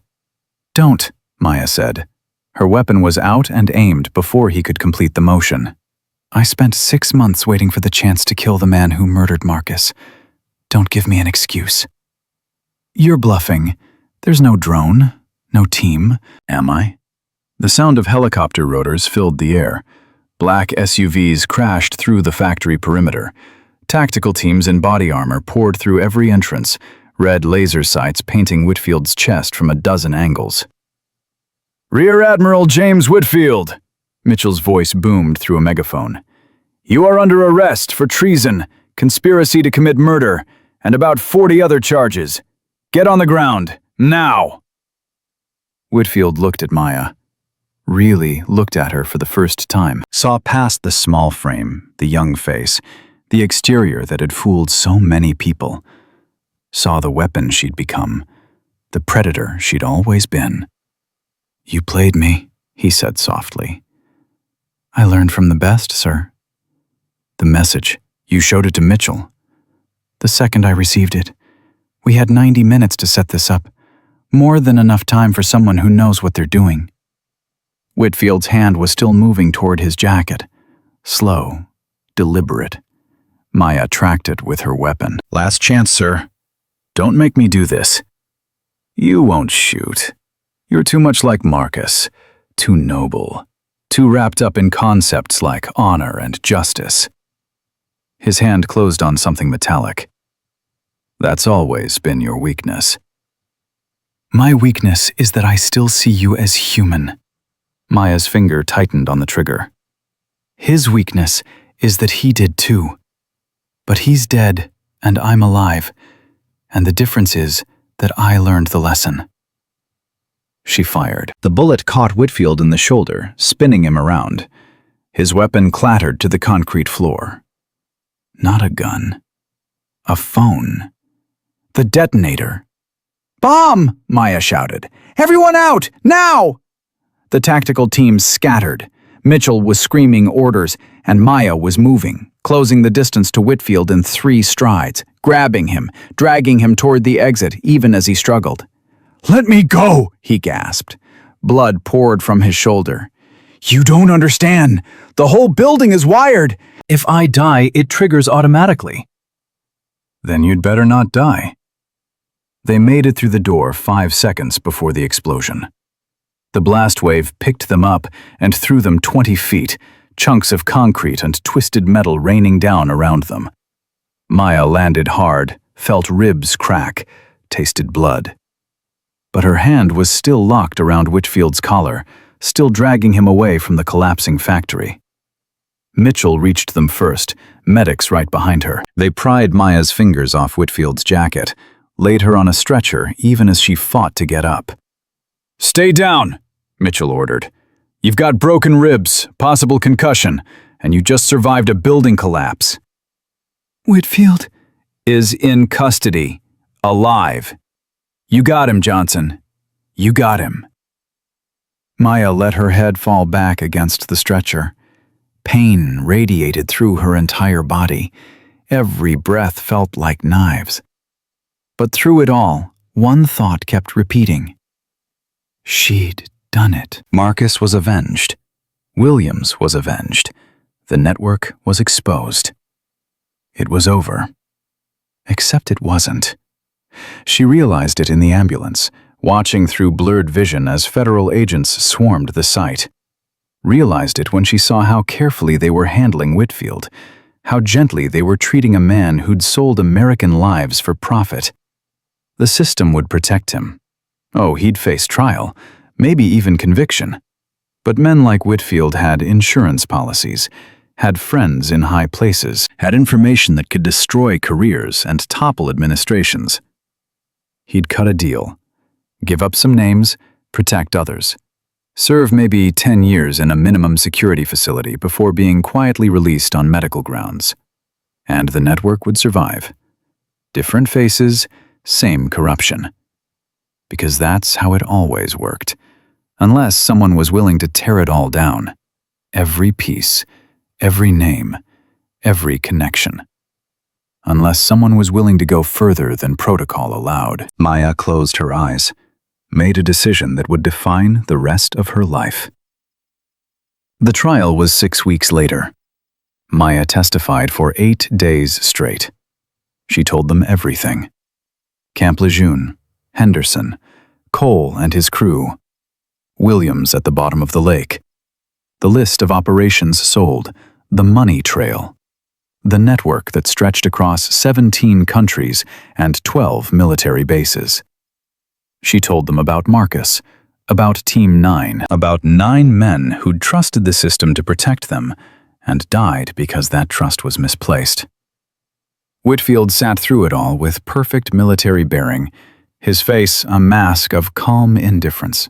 "Don't," Maya said. Her weapon was out and aimed before he could complete the motion. "I spent 6 months waiting for the chance to kill the man who murdered Marcus. Don't give me an excuse." "You're bluffing. There's no drone, no team." "Am I?" The sound of helicopter rotors filled the air. Black SUVs crashed through the factory perimeter. Tactical teams in body armor poured through every entrance, red laser sights painting Whitfield's chest from a dozen angles. "Rear Admiral James Whitfield," Mitchell's voice boomed through a megaphone. "You are under arrest for treason, conspiracy to commit murder, and about 40 other charges. Get on the ground, now!" Whitfield looked at Maya. Really looked at her for the first time. Saw past the small frame, the young face, the exterior that had fooled so many people. Saw the weapon she'd become, the predator she'd always been. "You played me," he said softly. "I learned from the best, sir." "The message, you showed it to Mitchell." "The second I received it. We had 90 minutes to set this up. More than enough time for someone who knows what they're doing." Whitfield's hand was still moving toward his jacket. Slow, deliberate. Maya tracked it with her weapon. "Last chance, sir. Don't make me do this." "You won't shoot. You're too much like Marcus. Too noble. Too wrapped up in concepts like honor and justice." His hand closed on something metallic. "That's always been your weakness." "My weakness is that I still see you as human." Maya's finger tightened on the trigger. "His weakness is that he did too. But he's dead, and I'm alive, and the difference is that I learned the lesson." She fired. The bullet caught Whitfield in the shoulder, spinning him around. His weapon clattered to the concrete floor. Not a gun. A phone. The detonator. "Bomb!" Maya shouted. "Everyone out! Now!" The tactical teams scattered. Mitchell was screaming orders, and Maya was moving, closing the distance to Whitfield in 3 strides, grabbing him, dragging him toward the exit even as he struggled. "Let me go!" he gasped. Blood poured from his shoulder. "You don't understand. The whole building is wired. If I die, it triggers automatically." "Then you'd better not die." They made it through the door 5 seconds before the explosion. The blast wave picked them up and threw them 20 feet, chunks of concrete and twisted metal raining down around them. Maya landed hard, felt ribs crack, tasted blood. But her hand was still locked around Whitfield's collar, still dragging him away from the collapsing factory. Mitchell reached them first, medics right behind her. They pried Maya's fingers off Whitfield's jacket, laid her on a stretcher even as she fought to get up. "Stay down," Mitchell ordered. "You've got broken ribs, possible concussion, and you just survived a building collapse." "Whitfield is in custody, alive. You got him, Johnson. You got him." Maya let her head fall back against the stretcher. Pain radiated through her entire body. Every breath felt like knives. But through it all, one thought kept repeating. She'd done it. Marcus was avenged. Williams was avenged. The network was exposed. It was over. Except it wasn't. She realized it in the ambulance, watching through blurred vision as federal agents swarmed the site. Realized it when she saw how carefully they were handling Whitfield, how gently they were treating a man who'd sold American lives for profit. The system would protect him. Oh, he'd face trial, maybe even conviction. But men like Whitfield had insurance policies, had friends in high places, had information that could destroy careers and topple administrations. He'd cut a deal. Give up some names, protect others. Serve maybe 10 years in a minimum security facility before being quietly released on medical grounds. And the network would survive. Different faces, same corruption. Because that's how it always worked. Unless someone was willing to tear it all down. Every piece, every name, every connection. Unless someone was willing to go further than protocol allowed. Maya closed her eyes, made a decision that would define the rest of her life. The trial was 6 weeks later. Maya testified for 8 days straight. She told them everything. Camp Lejeune, Henderson, Cole and his crew, Williams at the bottom of the lake, the list of operations sold, the money trail, the network that stretched across 17 countries and 12 military bases. She told them about Marcus, about Team 9, about 9 men who'd trusted the system to protect them and died because that trust was misplaced. Whitfield sat through it all with perfect military bearing, his face a mask of calm indifference.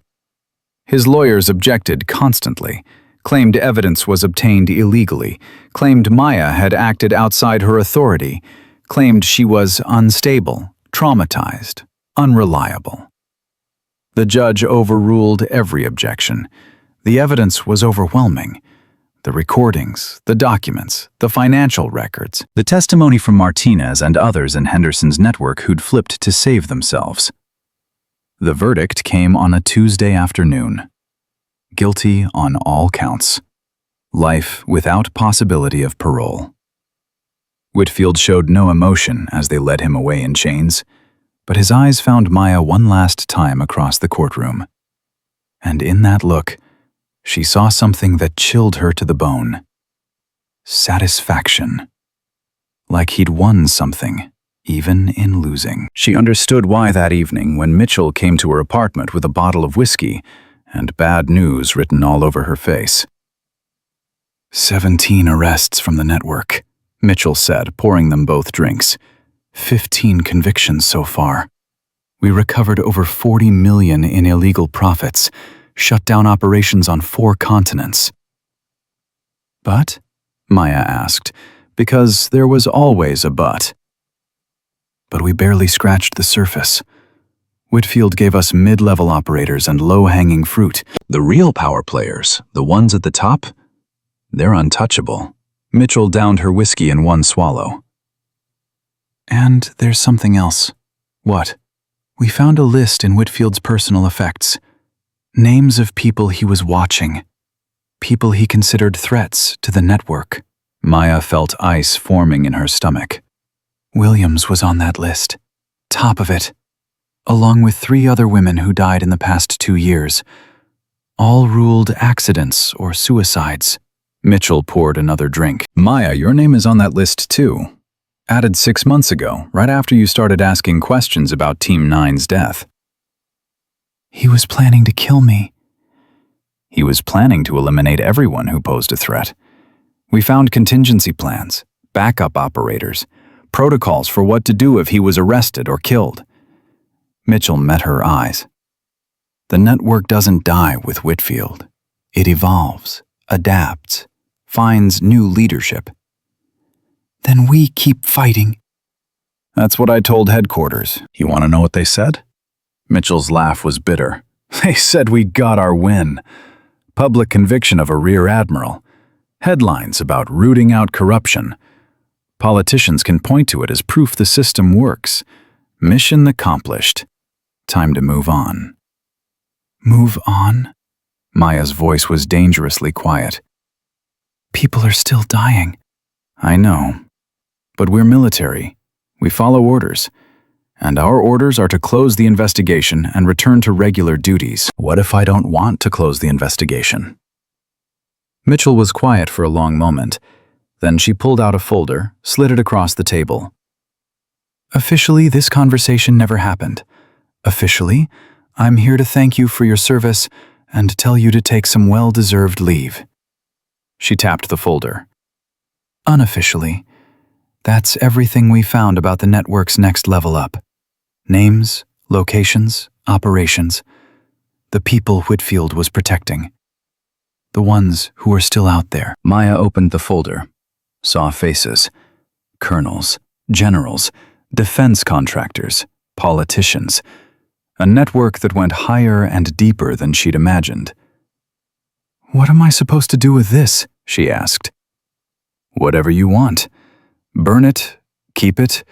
His lawyers objected constantly, claimed evidence was obtained illegally, claimed Maya had acted outside her authority, claimed she was unstable, traumatized, unreliable. The judge overruled every objection. The evidence was overwhelming. The recordings, the documents, the financial records, the testimony from Martinez and others in Henderson's network who'd flipped to save themselves. The verdict came on a Tuesday afternoon. Guilty on all counts. Life without possibility of parole. Whitfield showed no emotion as they led him away in chains, but his eyes found Maya one last time across the courtroom. And in that look, she saw something that chilled her to the bone. Satisfaction. Like he'd won something, even in losing. She understood why that evening when Mitchell came to her apartment with a bottle of whiskey and bad news written all over her face. 17 arrests from the network, Mitchell said, pouring them both drinks. 15 convictions so far. We recovered over $40 million in illegal profits, shut down operations on 4 continents. But? Maya asked, because there was always a but. But we barely scratched the surface. Whitfield gave us mid-level operators and low-hanging fruit. The real power players, the ones at the top, they're untouchable. Mitchell downed her whiskey in one swallow. And there's something else. What? We found a list in Whitfield's personal effects. Names of people he was watching. People he considered threats to the network. Maya felt ice forming in her stomach. Williams was on that list. Top of it. Along with 3 other women who died in the past 2 years. All ruled accidents or suicides. Mitchell poured another drink. Maya, your name is on that list too. Added 6 months ago, right after you started asking questions about Team 9's death. He was planning to kill me. He was planning to eliminate everyone who posed a threat. We found contingency plans, backup operators, protocols for what to do if he was arrested or killed. Mitchell met her eyes. The network doesn't die with Whitfield. It evolves, adapts, finds new leadership. Then we keep fighting. That's what I told headquarters. You want to know what they said? Mitchell's laugh was bitter. They said we got our win. Public conviction of a rear admiral. Headlines about rooting out corruption. Politicians can point to it as proof the system works. Mission accomplished. Time to move on. Move on? Maya's voice was dangerously quiet. People are still dying. I know. But we're military. We follow orders. And our orders are to close the investigation and return to regular duties. What if I don't want to close the investigation? Mitchell was quiet for a long moment. Then she pulled out a folder, slid it across the table. Officially, this conversation never happened. Officially, I'm here to thank you for your service and tell you to take some well-deserved leave. She tapped the folder. Unofficially, that's everything we found about the network's next level up. Names, locations, operations. The people Whitfield was protecting. The ones who are still out there. Maya opened the folder, saw faces. Colonels, generals, defense contractors, politicians. A network that went higher and deeper than she'd imagined. What am I supposed to do with this? She asked. Whatever you want. Burn it, keep it,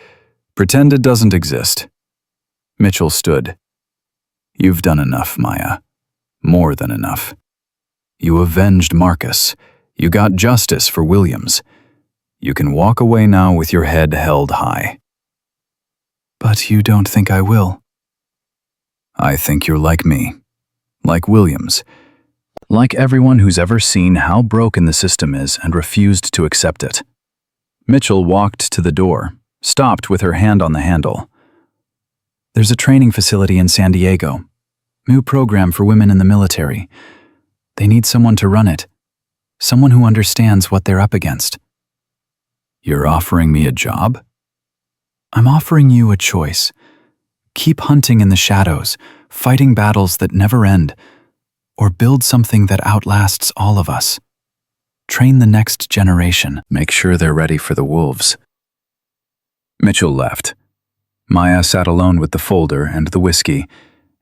pretend it doesn't exist. Mitchell stood. You've done enough, Maya. More than enough. You avenged Marcus. You got justice for Williams. You can walk away now with your head held high. But you don't think I will? I think you're like me. Like Williams. Like everyone who's ever seen how broken the system is and refused to accept it. Mitchell walked to the door, stopped with her hand on the handle. There's a training facility in San Diego. New program for women in the military. They need someone to run it. Someone who understands what they're up against. You're offering me a job? I'm offering you a choice. Keep hunting in the shadows, fighting battles that never end, or build something that outlasts all of us. Train the next generation. Make sure they're ready for the wolves. Mitchell left. Maya sat alone with the folder and the whiskey,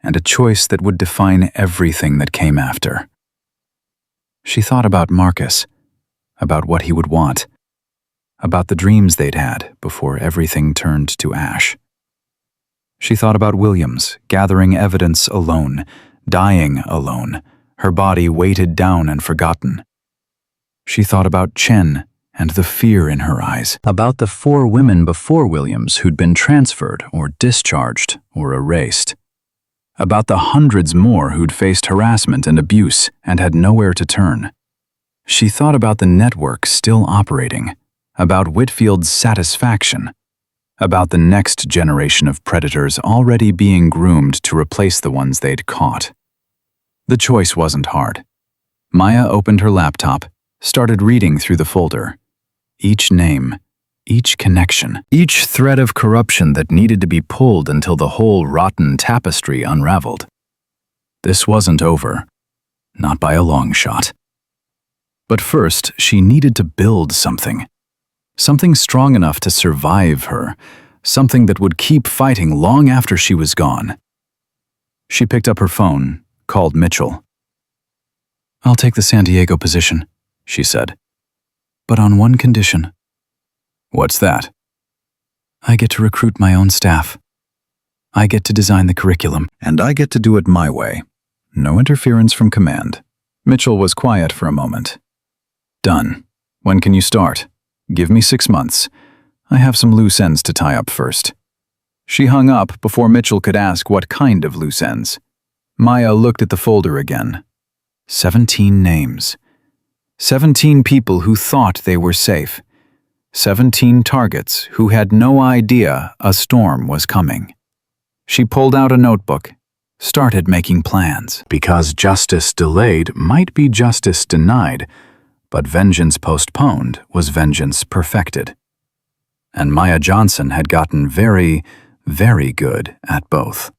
and a choice that would define everything that came after. She thought about Marcus, about what he would want, about the dreams they'd had before everything turned to ash. She thought about Williams, gathering evidence alone, dying alone, her body weighted down and forgotten. She thought about Chen and the fear in her eyes, about the 4 women before Williams who'd been transferred or discharged or erased, about the hundreds more who'd faced harassment and abuse and had nowhere to turn. She thought about the network still operating, about Whitfield's satisfaction, about the next generation of predators already being groomed to replace the ones they'd caught. The choice wasn't hard. Maya opened her laptop, started reading through the folder. Each name, each connection, each thread of corruption that needed to be pulled until the whole rotten tapestry unraveled. This wasn't over. Not by a long shot. But first, she needed to build something. Something strong enough to survive her. Something that would keep fighting long after she was gone. She picked up her phone, called Mitchell. I'll take the San Diego position, she said. But on one condition. What's that? I get to recruit my own staff. I get to design the curriculum. And I get to do it my way. No interference from command. Mitchell was quiet for a moment. Done. When can you start? Give me 6 months. I have some loose ends to tie up first. She hung up before Mitchell could ask what kind of loose ends. Maya looked at the folder again. 17 names. 17 people who thought they were safe. 17 targets who had no idea a storm was coming. She pulled out a notebook, started making plans. Because justice delayed might be justice denied, but vengeance postponed was vengeance perfected. And Maya Johnson had gotten very, very good at both.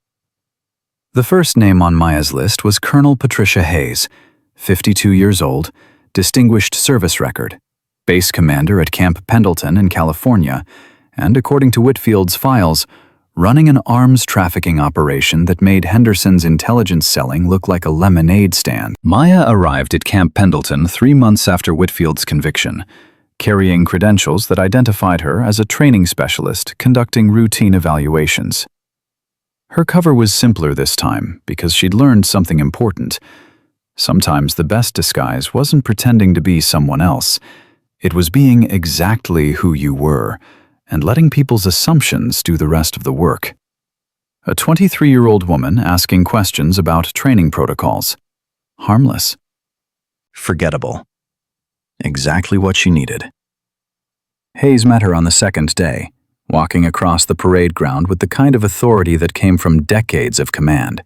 The first name on Maya's list was Colonel Patricia Hayes, 52 years old, distinguished service record, base commander at Camp Pendleton in California, and according to Whitfield's files, running an arms trafficking operation that made Henderson's intelligence selling look like a lemonade stand. Maya arrived at Camp Pendleton 3 months after Whitfield's conviction, carrying credentials that identified her as a training specialist conducting routine evaluations. Her cover was simpler this time because she'd learned something important. Sometimes the best disguise wasn't pretending to be someone else. It was being exactly who you were, and letting people's assumptions do the rest of the work. A 23-year-old woman asking questions about training protocols. Harmless. Forgettable. Exactly what she needed. Hayes met her on the second day, walking across the parade ground with the kind of authority that came from decades of command.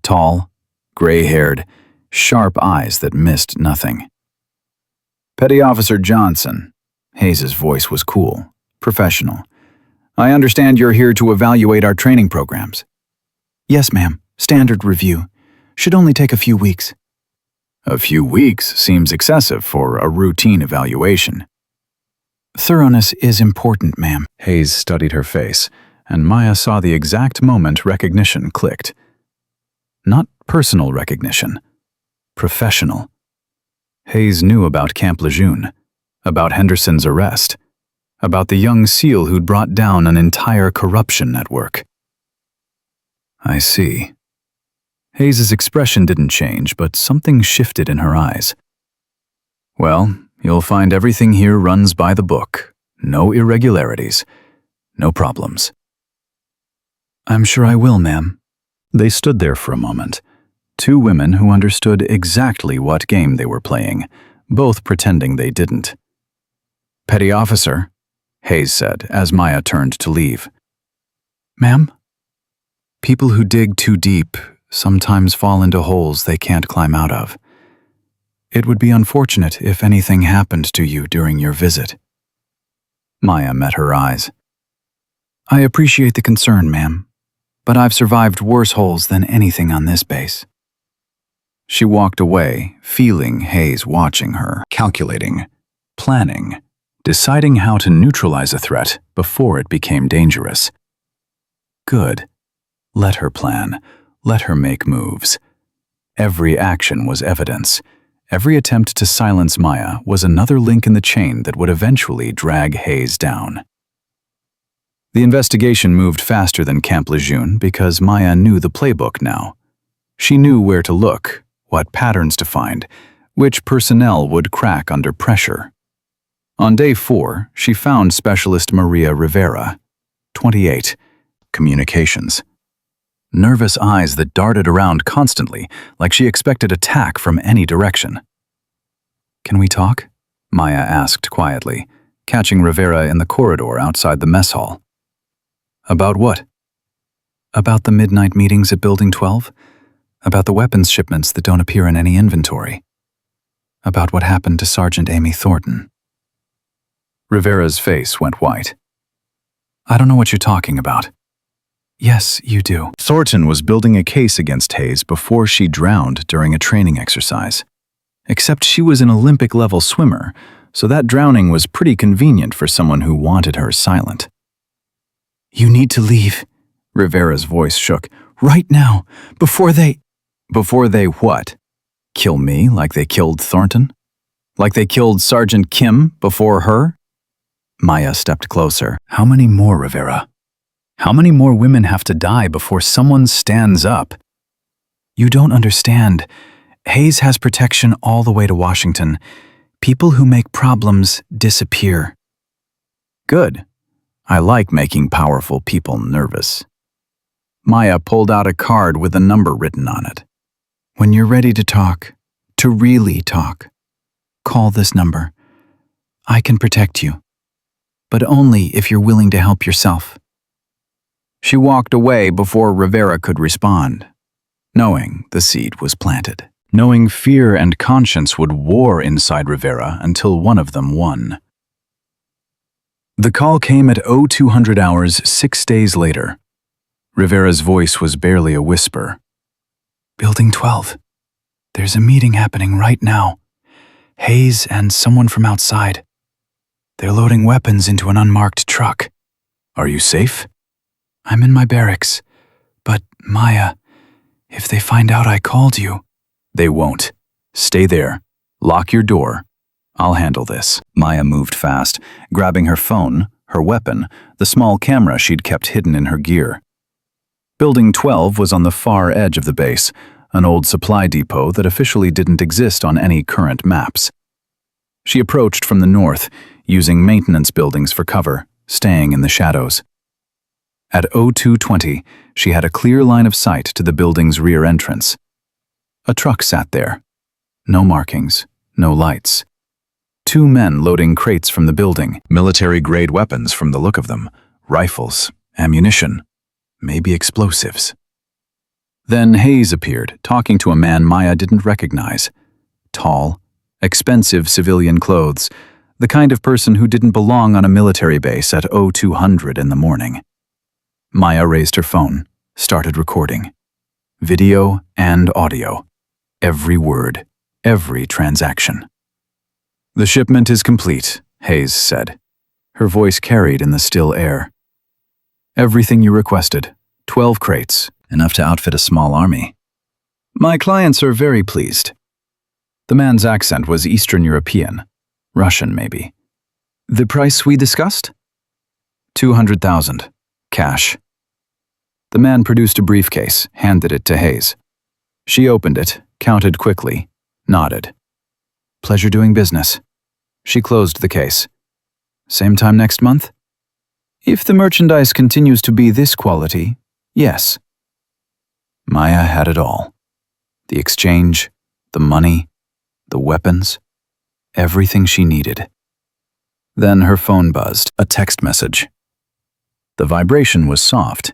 Tall, gray-haired, sharp eyes that missed nothing. Petty Officer Johnson. Hayes's voice was cool, professional. I understand you're here to evaluate our training programs. Yes, ma'am. Standard review. Should only take a few weeks. A few weeks seems excessive for a routine evaluation. Thoroughness is important, ma'am. Hayes studied her face, and Maya saw the exact moment recognition clicked. Not personal recognition. Professional. Hayes knew about Camp Lejeune, about Henderson's arrest, about the young SEAL who'd brought down an entire corruption network. I see. Hayes's expression didn't change, but something shifted in her eyes. Well, you'll find everything here runs by the book. No irregularities. No problems. I'm sure I will, ma'am. They stood there for a moment. 2 women who understood exactly what game they were playing, both pretending they didn't. Petty Officer, Hayes said as Maya turned to leave. Ma'am? People who dig too deep sometimes fall into holes they can't climb out of. It would be unfortunate if anything happened to you during your visit. Maya met her eyes. I appreciate the concern, ma'am, but I've survived worse holes than anything on this base. She walked away, feeling Hayes watching her, calculating, planning, deciding how to neutralize a threat before it became dangerous. Good. Let her plan. Let her make moves. Every action was evidence. Every attempt to silence Maya was another link in the chain that would eventually drag Hayes down. The investigation moved faster than Camp Lejeune because Maya knew the playbook now. She knew where to look, what patterns to find, which personnel would crack under pressure. On day 4, she found Specialist Maria Rivera, 28, communications. Nervous eyes that darted around constantly, like she expected attack from any direction. Can we talk? Maya asked quietly, catching Rivera in the corridor outside the mess hall. About what? About the midnight meetings at Building 12? About the weapons shipments that don't appear in any inventory? About what happened to Sergeant Amy Thornton? Rivera's face went white. I don't know what you're talking about. Yes, you do. Thornton was building a case against Hayes before she drowned during a training exercise. Except she was an Olympic-level swimmer, so that drowning was pretty convenient for someone who wanted her silent. You need to leave. Rivera's voice shook. Right now, before they... Before they what? Kill me like they killed Thornton? Like they killed Sergeant Kim before her? Maya stepped closer. How many more, Rivera? How many more women have to die before someone stands up? You don't understand. Hayes has protection all the way to Washington. People who make problems disappear. Good. I like making powerful people nervous. Maya pulled out a card with a number written on it. When you're ready to talk, to really talk, call this number. I can protect you, but only if you're willing to help yourself. She walked away before Rivera could respond, knowing the seed was planted, knowing fear and conscience would war inside Rivera until one of them won. The call came at 0200 hours 6 days later. Rivera's voice was barely a whisper. Building 12. There's a meeting happening right now. Hayes and someone from outside. They're loading weapons into an unmarked truck. Are you safe? I'm in my barracks. But, Maya, if they find out I called you... They won't. Stay there. Lock your door. I'll handle this. Maya moved fast, grabbing her phone, her weapon, the small camera she'd kept hidden in her gear. Building 12 was on the far edge of the base, an old supply depot that officially didn't exist on any current maps. She approached from the north, using maintenance buildings for cover, staying in the shadows. At 02:20, she had a clear line of sight to the building's rear entrance. A truck sat there. No markings, no lights. 2 men loading crates from the building, military-grade weapons from the look of them, rifles, ammunition, maybe explosives. Then Hayes appeared, talking to a man Maya didn't recognize. Tall, expensive civilian clothes, the kind of person who didn't belong on a military base at 0200 in the morning. Maya raised her phone, started recording. Video and audio. Every word, every transaction. The shipment is complete, Hayes said. Her voice carried in the still air. Everything you requested. 12 crates, enough to outfit a small army. My clients are very pleased. The man's accent was Eastern European. Russian, maybe. The price we discussed? 200,000. Cash. The man produced a briefcase, handed it to Hayes. She opened it, counted quickly, nodded. Pleasure doing business. She closed the case. Same time next month? If the merchandise continues to be this quality, yes. Maya had it all. The exchange, the money, the weapons, everything she needed. Then her phone buzzed, a text message. The vibration was soft,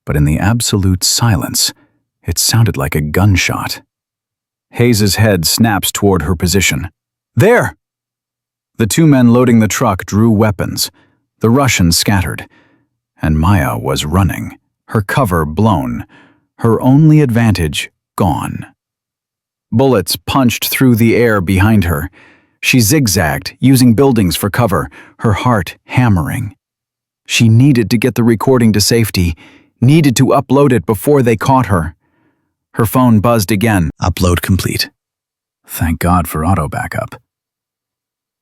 but in the absolute silence, it sounded like a gunshot. Hayes's head snapped toward her position. There! The 2 men loading the truck drew weapons. The Russians scattered. And Maya was running, her cover blown, her only advantage gone. Bullets punched through the air behind her. She zigzagged, using buildings for cover, her heart hammering. She needed to get the recording to safety, needed to upload it before they caught her. Her phone buzzed again. Upload complete. Thank God for auto backup.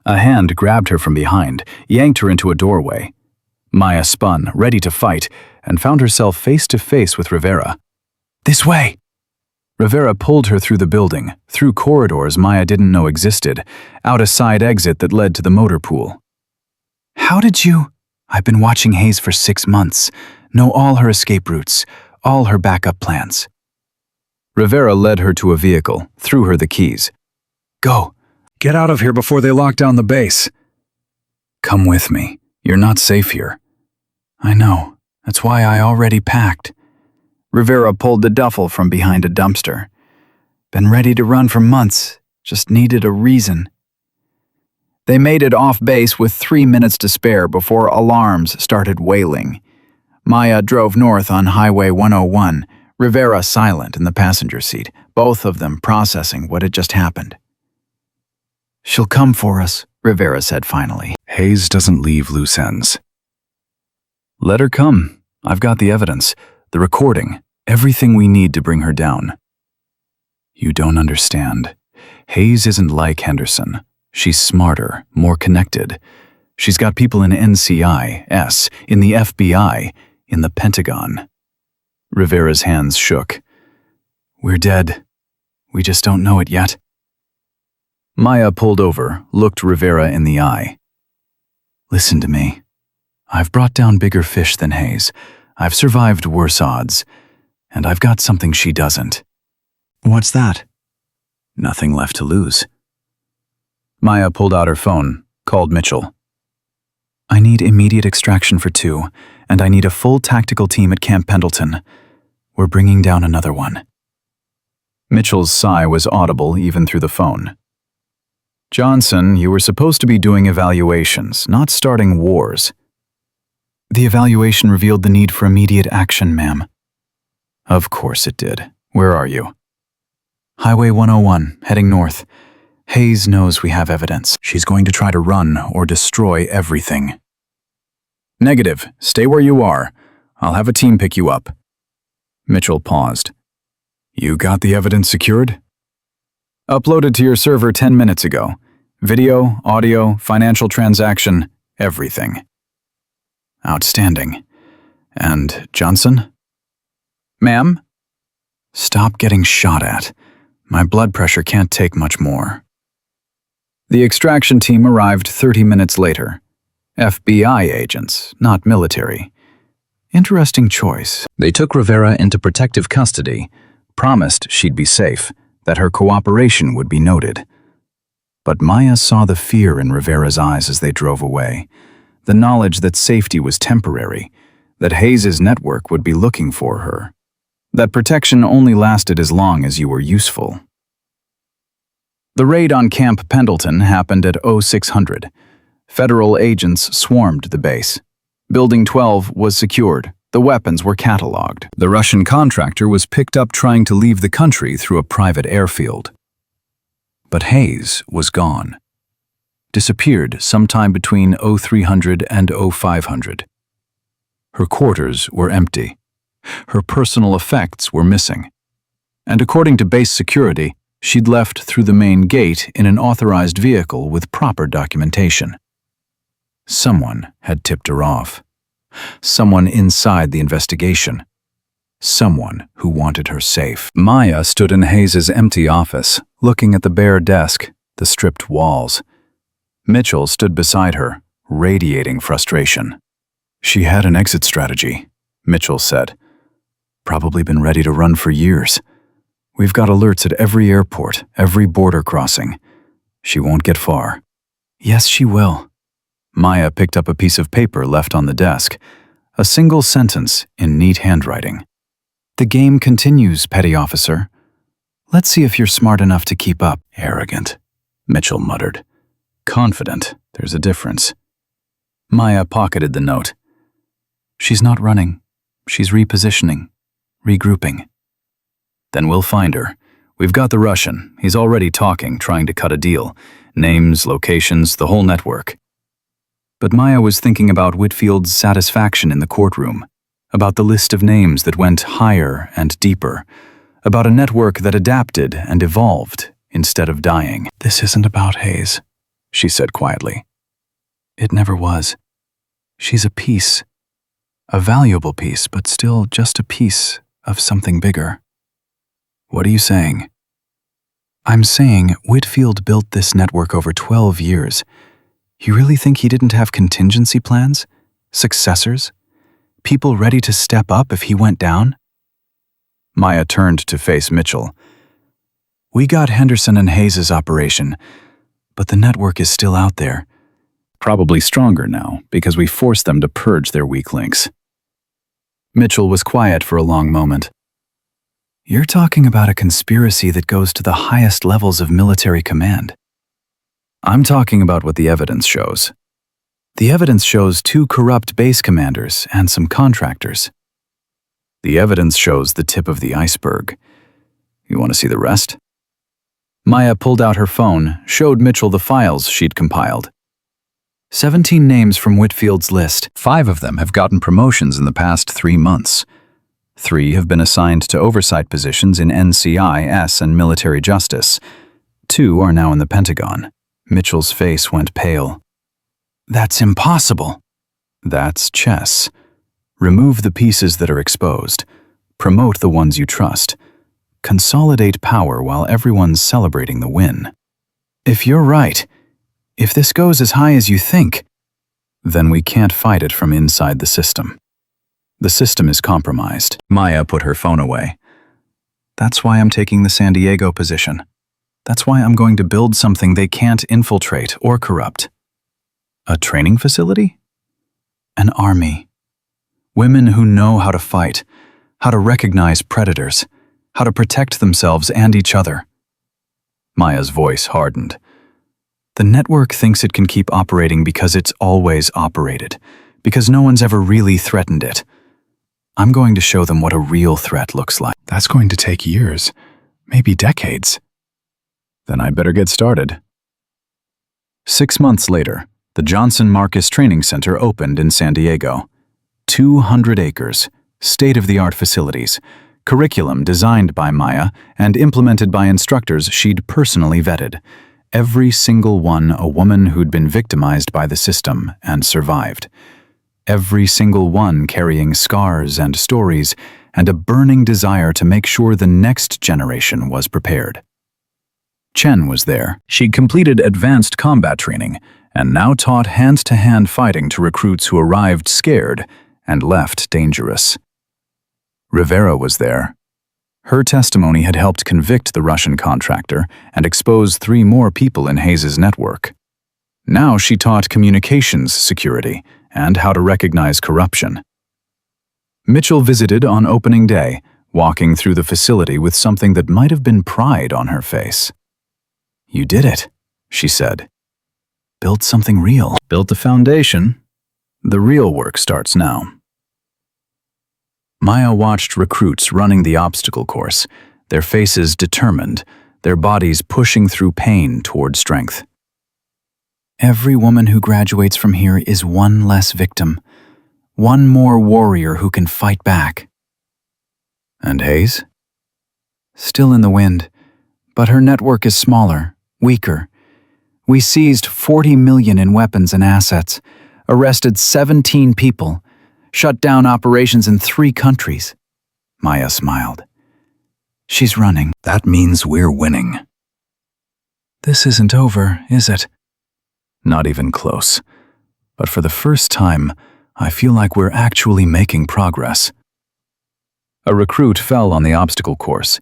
A hand grabbed her from behind, yanked her into a doorway. Maya spun, ready to fight, and found herself face to face with Rivera. This way! Rivera pulled her through the building, through corridors Maya didn't know existed, out a side exit that led to the motor pool. How did you? I've been watching Hayes for 6 months, know all her escape routes, all her backup plans. Rivera led her to a vehicle, threw her the keys. Go. Get out of here before they lock down the base. Come with me. You're not safe here. I know. That's why I already packed. Rivera pulled the duffel from behind a dumpster. Been ready to run for months. Just needed a reason. They made it off base with 3 minutes to spare before alarms started wailing. Maya drove north on Highway 101, Rivera silent in the passenger seat, both of them processing what had just happened. She'll come for us, Rivera said finally. Hayes doesn't leave loose ends. Let her come. I've got the evidence, the recording, everything we need to bring her down. You don't understand. Hayes isn't like Henderson. She's smarter, more connected. She's got people in NCIS, in the FBI, in the Pentagon. Rivera's hands shook. We're dead. We just don't know it yet. Maya pulled over, looked Rivera in the eye. Listen to me. I've brought down bigger fish than Hayes. I've survived worse odds. And I've got something she doesn't. What's that? Nothing left to lose. Maya pulled out her phone, called Mitchell. I need immediate extraction for 2, and I need a full tactical team at Camp Pendleton. We're bringing down another one. Mitchell's sigh was audible even through the phone. Johnson, you were supposed to be doing evaluations, not starting wars. The evaluation revealed the need for immediate action, ma'am. Of course it did. Where are you? Highway 101, heading north. Hayes knows we have evidence. She's going to try to run or destroy everything. Negative. Stay where you are. I'll have a team pick you up. Mitchell paused. You got the evidence secured? Uploaded to your server 10 minutes ago. Video, audio, financial transaction, everything. Outstanding. And Johnson? Ma'am? Stop getting shot at. My blood pressure can't take much more. The extraction team arrived 30 minutes later. FBI agents, not military. Interesting choice. They took Rivera into protective custody, promised she'd be safe, that her cooperation would be noted. But Maya saw the fear in Rivera's eyes as they drove away, the knowledge that safety was temporary, that Hayes' network would be looking for her, that protection only lasted as long as you were useful. The raid on Camp Pendleton happened at 0600. Federal agents swarmed the base. Building 12 was secured. The weapons were catalogued. The Russian contractor was picked up trying to leave the country through a private airfield. But Hayes was gone. Disappeared sometime between 0300 and 0500. Her quarters were empty. Her personal effects were missing. And according to base security, she'd left through the main gate in an authorized vehicle with proper documentation. Someone had tipped her off. Someone inside the investigation. Someone who wanted her safe. Maya stood in Hayes' empty office, looking at the bare desk, the stripped walls. Mitchell stood beside her, radiating frustration. She had an exit strategy, Mitchell said. Probably been ready to run for years. We've got alerts at every airport, every border crossing. She won't get far. Yes, she will. Maya picked up a piece of paper left on the desk, a single sentence in neat handwriting. The game continues, petty officer. Let's see if you're smart enough to keep up. Arrogant, Mitchell muttered. Confident, there's a difference. Maya pocketed the note. She's not running. She's repositioning, regrouping. Then we'll find her. We've got the Russian. He's already talking, trying to cut a deal. Names, locations, the whole network. But Maya was thinking about Whitfield's satisfaction in the courtroom, about the list of names that went higher and deeper, about a network that adapted and evolved instead of dying. This isn't about Hayes, she said quietly. It never was. She's a piece, a valuable piece, but still just a piece of something bigger. What are you saying? I'm saying Whitfield built this network over 12 years. You really think he didn't have contingency plans? Successors? People ready to step up if he went down? Maya turned to face Mitchell. We got Henderson and Hayes' operation, but the network is still out there. Probably stronger now, because we forced them to purge their weak links. Mitchell was quiet for a long moment. You're talking about a conspiracy that goes to the highest levels of military command. I'm talking about what the evidence shows. The evidence shows 2 corrupt base commanders and some contractors. The evidence shows the tip of the iceberg. You want to see the rest? Maya pulled out her phone, showed Mitchell the files she'd compiled. 17 names from Whitfield's list. 5 of them have gotten promotions in the past 3 months. 3 have been assigned to oversight positions in NCIS and military justice. 2 are now in the Pentagon. Mitchell's face went pale. That's impossible. That's chess. Remove the pieces that are exposed. Promote the ones you trust. Consolidate power while everyone's celebrating the win. If you're right, if this goes as high as you think, then we can't fight it from inside the system. The system is compromised. Maya put her phone away. That's why I'm taking the San Diego position. That's why I'm going to build something they can't infiltrate or corrupt. A training facility? An army. Women who know how to fight, how to recognize predators, how to protect themselves and each other. Maya's voice hardened. The network thinks it can keep operating because it's always operated, because no one's ever really threatened it. I'm going to show them what a real threat looks like. That's going to take years, maybe decades. Then I better get started. 6 months later, the Johnson Marcus Training Center opened in San Diego. 200 acres, State-of-the-art facilities, curriculum designed by Maya and implemented by instructors she'd personally vetted. Every single one a woman who'd been victimized by the system and survived. Every single one carrying scars and stories and a burning desire to make sure the next generation was prepared. Chen was there. She'd completed advanced combat training and now taught hand-to-hand fighting to recruits who arrived scared and left dangerous. Rivera was there. Her testimony had helped convict the Russian contractor and expose 3 more people in Hayes' network. Now she taught communications security and how to recognize corruption. Mitchell visited on opening day, walking through the facility with something that might have been pride on her face. "You did it," she said. "Built something real. Built the foundation. The real work starts now." Maya watched recruits running the obstacle course, their faces determined, their bodies pushing through pain toward strength. "Every woman who graduates from here is one less victim, one more warrior who can fight back." And Hayes? Still in the wind, but her network is smaller, weaker. "We seized 40 million in weapons and assets, arrested 17 people, shut down operations in 3 countries. Maya smiled. "She's running. That means we're winning." "This isn't over, is it?" "Not even close. But for the first time, I feel like we're actually making progress." A recruit fell on the obstacle course,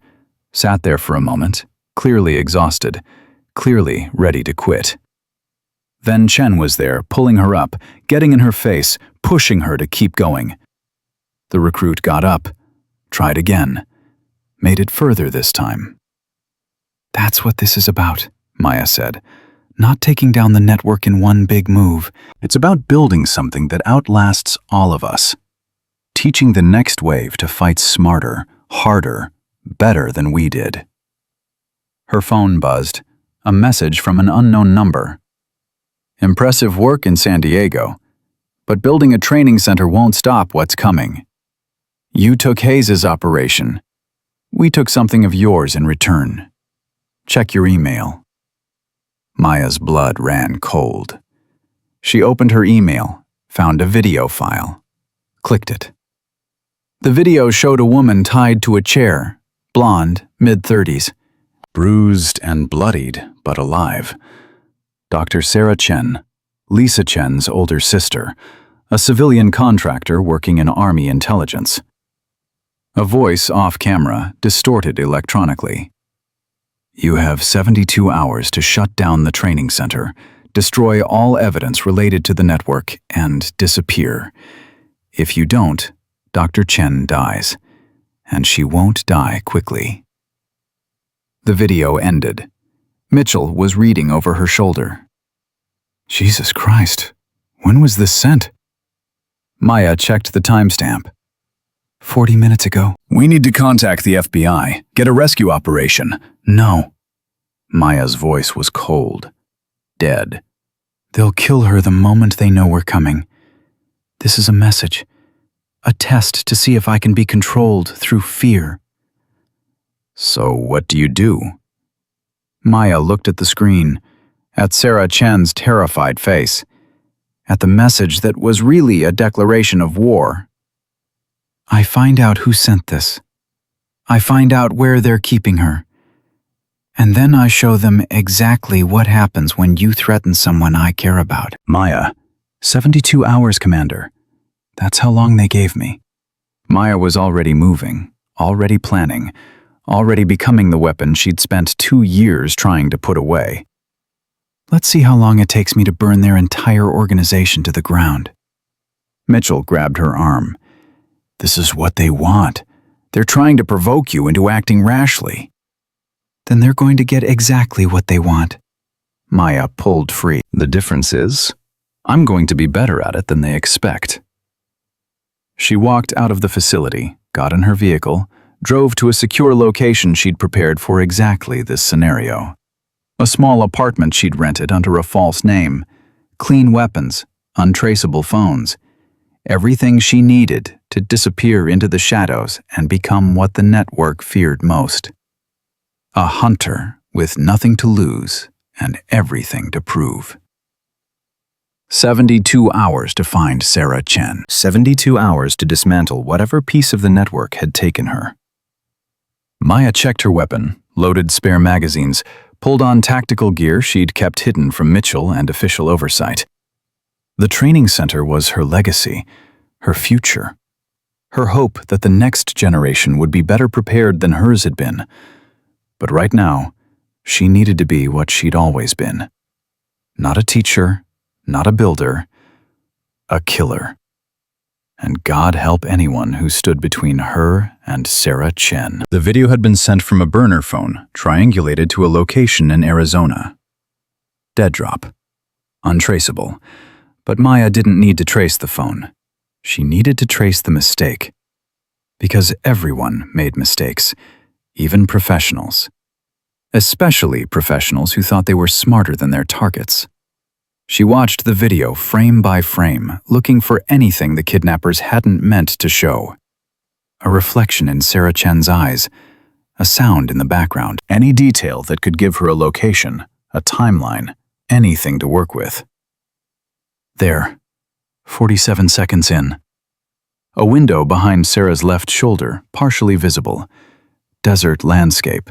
sat there for a moment, clearly exhausted, clearly ready to quit. Then Chen was there, pulling her up, getting in her face, pushing her to keep going. The recruit got up, tried again, made it further this time. "That's what this is about," Maya said. "Not taking down the network in one big move. It's about building something that outlasts all of us. Teaching the next wave to fight smarter, harder, better than we did." Her phone buzzed, a message from an unknown number. "Impressive work in San Diego, but building a training center won't stop what's coming. You took Hayes' operation. We took something of yours in return. Check your email." Maya's blood ran cold. She opened her email, found a video file, clicked it. The video showed a woman tied to a chair, blonde, mid-30s, bruised and bloodied, but alive. Dr. Sarah Chen, Lisa Chen's older sister, a civilian contractor working in Army intelligence. A voice off-camera, distorted electronically. "You have 72 hours to shut down the training center, destroy all evidence related to the network, and disappear. If you don't, Dr. Chen dies, and she won't die quickly." The video ended. Mitchell was reading over her shoulder. "Jesus Christ, when was this sent?" Maya checked the timestamp. 40 minutes ago. "We need to contact the FBI, get a rescue operation." "No." Maya's voice was cold, dead. "They'll kill her the moment they know we're coming. This is a message, a test to see if I can be controlled through fear." "So what do you do?" Maya looked at the screen, at Sarah Chen's terrified face, at the message that was really a declaration of war. "I find out who sent this. I find out where they're keeping her. And then I show them exactly what happens when you threaten someone I care about." "Maya, 72 hours, Commander. That's how long they gave me." Maya was already moving, already planning, already becoming the weapon she'd spent 2 years trying to put away. "Let's see how long it takes me to burn their entire organization to the ground." Mitchell grabbed her arm. "This is what they want. They're trying to provoke you into acting rashly." "Then they're going to get exactly what they want." Maya pulled free. "The difference is, I'm going to be better at it than they expect." She walked out of the facility, got in her vehicle, drove to a secure location she'd prepared for exactly this scenario. A small apartment she'd rented under a false name, clean weapons, untraceable phones. everything she needed to disappear into the shadows and become what the network feared most. A hunter with nothing to lose and everything to prove. 72 hours to find Sarah Chen. 72 hours to dismantle whatever piece of the network had taken her. Maya checked her weapon, loaded spare magazines, pulled on tactical gear she'd kept hidden from Mitchell and official oversight. The training center was her legacy, her future, her hope that the next generation would be better prepared than hers had been. But right now, she needed to be what she'd always been. Not a teacher, not a builder, a killer. And God help anyone who stood between her and Sarah Chen. The video had been sent from a burner phone, triangulated to a location in Arizona. Dead drop. Untraceable. But Maya didn't need to trace the phone. She needed to trace the mistake. Because everyone made mistakes, even professionals. Especially professionals who thought they were smarter than their targets. She watched the video frame by frame, looking for anything the kidnappers hadn't meant to show. A reflection in Sarah Chen's eyes, a sound in the background, any detail that could give her a location, a timeline, anything to work with. There, 47 seconds in. A window behind Sarah's left shoulder, partially visible. Desert landscape.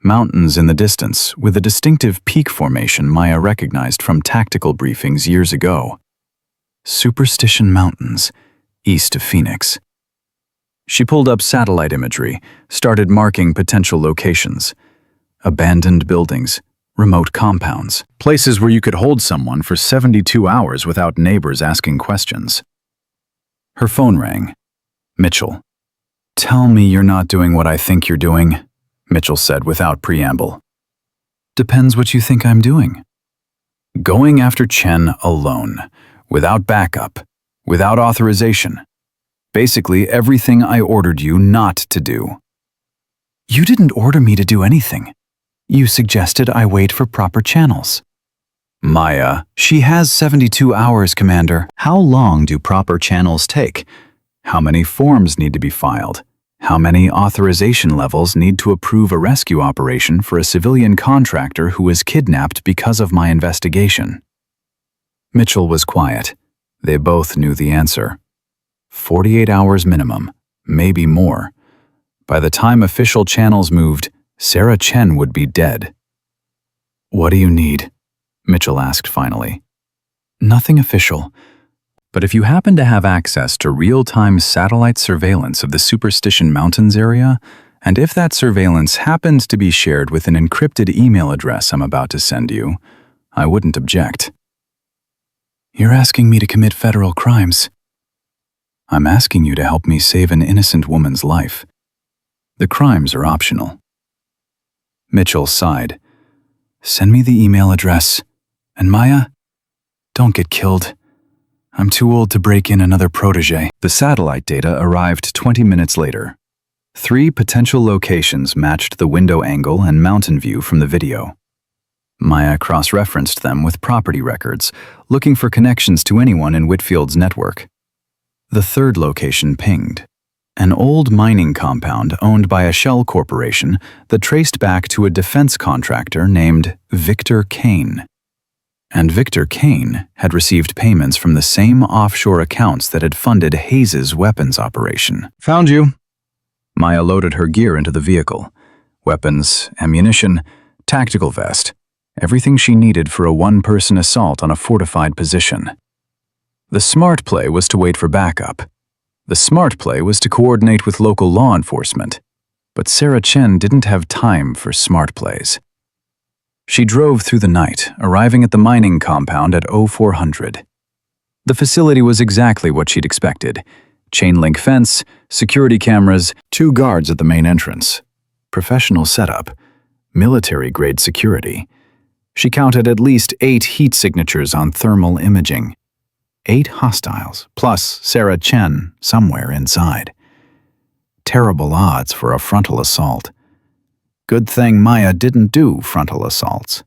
Mountains in the distance, with a distinctive peak formation Maya recognized from tactical briefings years ago. Superstition Mountains, east of Phoenix. She pulled up satellite imagery, started marking potential locations. Abandoned buildings, remote compounds, places where you could hold someone for 72 hours without neighbors asking questions. Her phone rang. Mitchell. "Tell me you're not doing what I think you're doing," Mitchell said without preamble. "Depends what you think I'm doing." Going after Chen alone, without backup, without authorization. Basically everything I ordered you not to do. You didn't order me to do anything. You suggested I wait for proper channels. Maya, she has 72 hours, Commander. How long do proper channels take? How many forms need to be filed? How many authorization levels need to approve a rescue operation for a civilian contractor who was kidnapped because of my investigation? Mitchell was quiet. They both knew the answer. 48 hours minimum, maybe more. By the time official channels moved, Sarah Chen would be dead. "What do you need?" Mitchell asked finally. "Nothing official. But if you happen to have access to real-time satellite surveillance of the Superstition Mountains area, and if that surveillance happens to be shared with an encrypted email address I'm about to send you, I wouldn't object." "You're asking me to commit federal crimes." "I'm asking you to help me save an innocent woman's life. The crimes are optional." Mitchell sighed. "Send me the email address. And Maya, don't get killed. I'm too old to break in another protege." The satellite data arrived 20 minutes later. 3 potential locations matched the window angle and mountain view from the video. Maya cross-referenced them with property records, looking for connections to anyone in Whitfield's network. The 3rd location pinged. An old mining compound owned by a shell corporation that traced back to a defense contractor named Victor Kane. And Victor Kane had received payments from the same offshore accounts that had funded Hayes' weapons operation. "Found you." Maya loaded her gear into the vehicle. Weapons, ammunition, tactical vest. Everything she needed for a one-person assault on a fortified position. The smart play was to wait for backup. The smart play was to coordinate with local law enforcement. But Sarah Chen didn't have time for smart plays. She drove through the night, arriving at the mining compound at 0400. The facility was exactly what she'd expected. Chain-link fence, security cameras, 2 guards at the main entrance. Professional setup. Military-grade security. She counted at least 8 heat signatures on thermal imaging. 8 hostiles, plus Sarah Chen somewhere inside. Terrible odds for a frontal assault. Good thing Maya didn't do frontal assaults.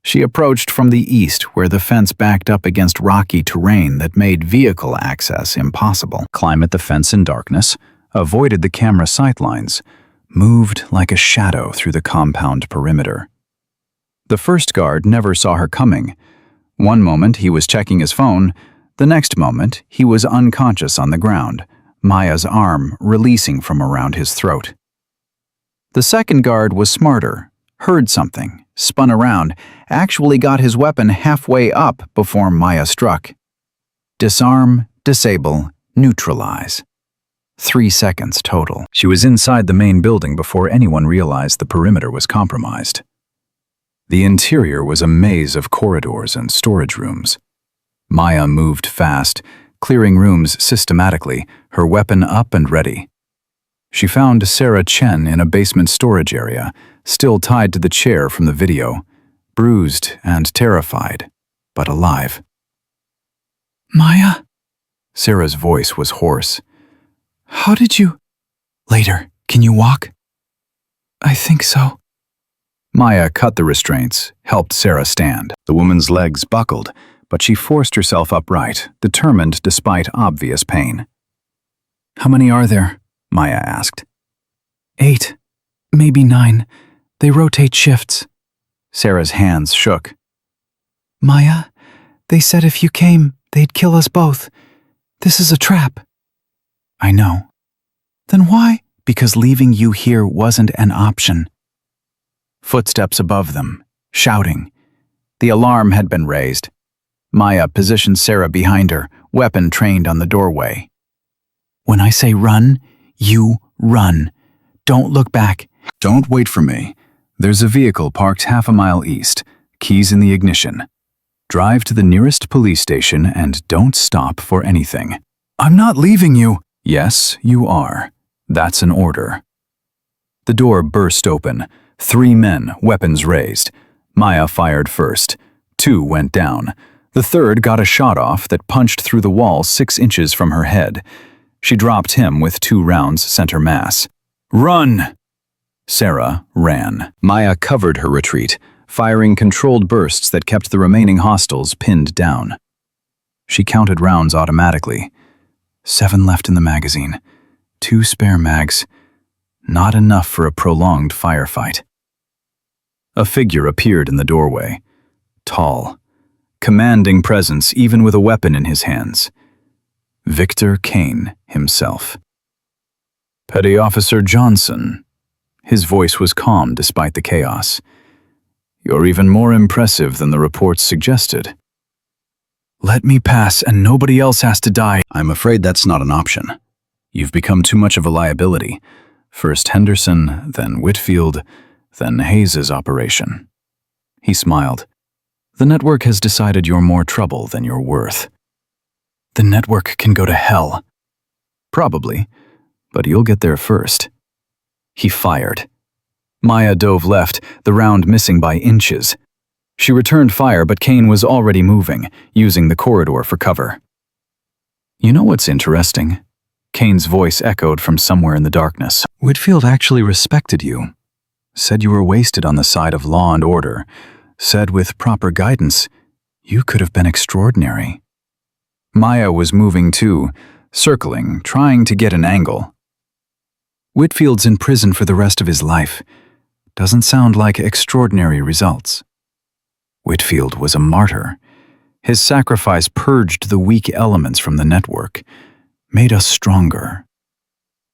She approached from the east, where the fence backed up against rocky terrain that made vehicle access impossible. Climbed the fence in darkness, avoided the camera sightlines, moved like a shadow through the compound perimeter. The first guard never saw her coming. One moment he was checking his phone, the next moment he was unconscious on the ground, Maya's arm releasing from around his throat. The second guard was smarter, heard something, spun around, actually got his weapon halfway up before Maya struck. Disarm, disable, neutralize. 3 seconds total. She was inside the main building before anyone realized the perimeter was compromised. The interior was a maze of corridors and storage rooms. Maya moved fast, clearing rooms systematically, her weapon up and ready. She found Sarah Chen in a basement storage area, still tied to the chair from the video, bruised and terrified, but alive. "Maya?" Sarah's voice was hoarse. "How did you—" "Later, can you walk?" "I think so." Maya cut the restraints, helped Sarah stand. The woman's legs buckled, but she forced herself upright, determined despite obvious pain. "How many are there?" Maya asked. 8, maybe 9. They rotate shifts. Sarah's hands shook. "Maya, they said if you came, they'd kill us both. This is a trap." "I know." "Then why?" "Because leaving you here wasn't an option." Footsteps above them, shouting. The alarm had been raised. Maya positioned Sarah behind her, weapon trained on the doorway. "When I say run, you run. Don't look back." "Don't wait for me. There's a vehicle parked half a mile east, keys in the ignition. Drive to the nearest police station and don't stop for anything." "I'm not leaving you." "Yes, you are. That's an order." The door burst open. 3 men, weapons raised. Maya fired first. 2 went down. The third got a shot off that punched through the wall 6 inches from her head. She dropped him with 2 rounds center mass. "Run!" Sarah ran. Maya covered her retreat, firing controlled bursts that kept the remaining hostiles pinned down. She counted rounds automatically. 7 left in the magazine. 2 spare mags. Not enough for a prolonged firefight. A figure appeared in the doorway. Tall. Commanding presence even with a weapon in his hands. Victor Kane himself. "Petty Officer Johnson." His voice was calm despite the chaos. "You're even more impressive than the reports suggested." "Let me pass and nobody else has to die." "I'm afraid that's not an option. You've become too much of a liability. First Henderson, then Whitfield, then Hayes's operation." He smiled. "The network has decided you're more trouble than you're worth." "The network can go to hell." "Probably, but you'll get there first." He fired. Maya dove left, the round missing by inches. She returned fire, but Kane was already moving, using the corridor for cover. "You know what's interesting?" Kane's voice echoed from somewhere in the darkness. "Whitfield actually respected you. Said you were wasted on the side of law and order. Said with proper guidance, you could have been extraordinary." Maya was moving too, circling, trying to get an angle. "Whitfield's in prison for the rest of his life. Doesn't sound like extraordinary results." Whitfield was a martyr. His sacrifice purged the weak elements from the network, made us stronger.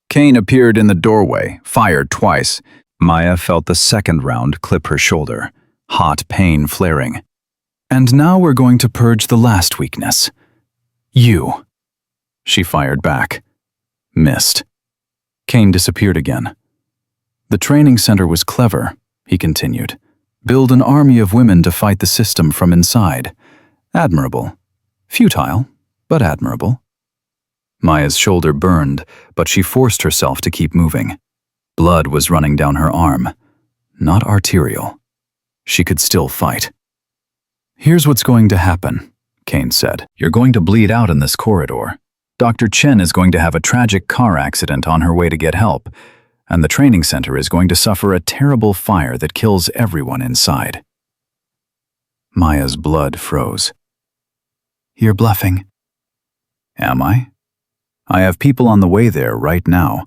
Kane appeared in the doorway, fired twice. Maya felt the second round clip her shoulder, hot pain flaring. "And now we're going to purge the last weakness. You." She fired back. Missed. Kane disappeared again. "The training center was clever," he continued. "Build an army of women to fight the system from inside. Admirable. Futile, but admirable." Maya's shoulder burned, but she forced herself to keep moving. Blood was running down her arm. Not arterial. She could still fight. "Here's what's going to happen," Kane said. "You're going to bleed out in this corridor. Dr. Chen is going to have a tragic car accident on her way to get help, and the training center is going to suffer a terrible fire that kills everyone inside." Maya's blood froze. You're bluffing. Am I? I have people on the way there right now.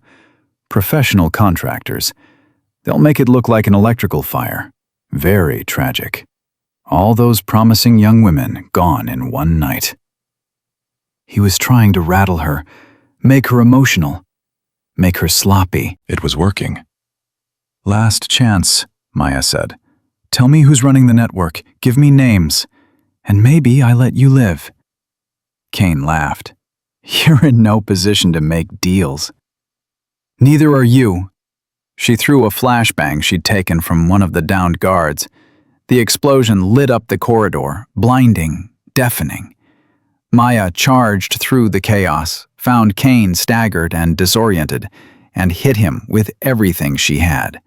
Professional contractors. They'll make it look like an electrical fire. Very tragic. All those promising young women gone in one night. He was trying to rattle her, make her emotional, make her sloppy. It was working. Last chance, Maya said. Tell me who's running the network, give me names, and maybe I let you live. Kane laughed. You're in no position to make deals. Neither are you. She threw a flashbang she'd taken from one of the downed guards. The explosion lit up the corridor, blinding, deafening. Maya charged through the chaos, found Kane staggered and disoriented, and hit him with everything she had.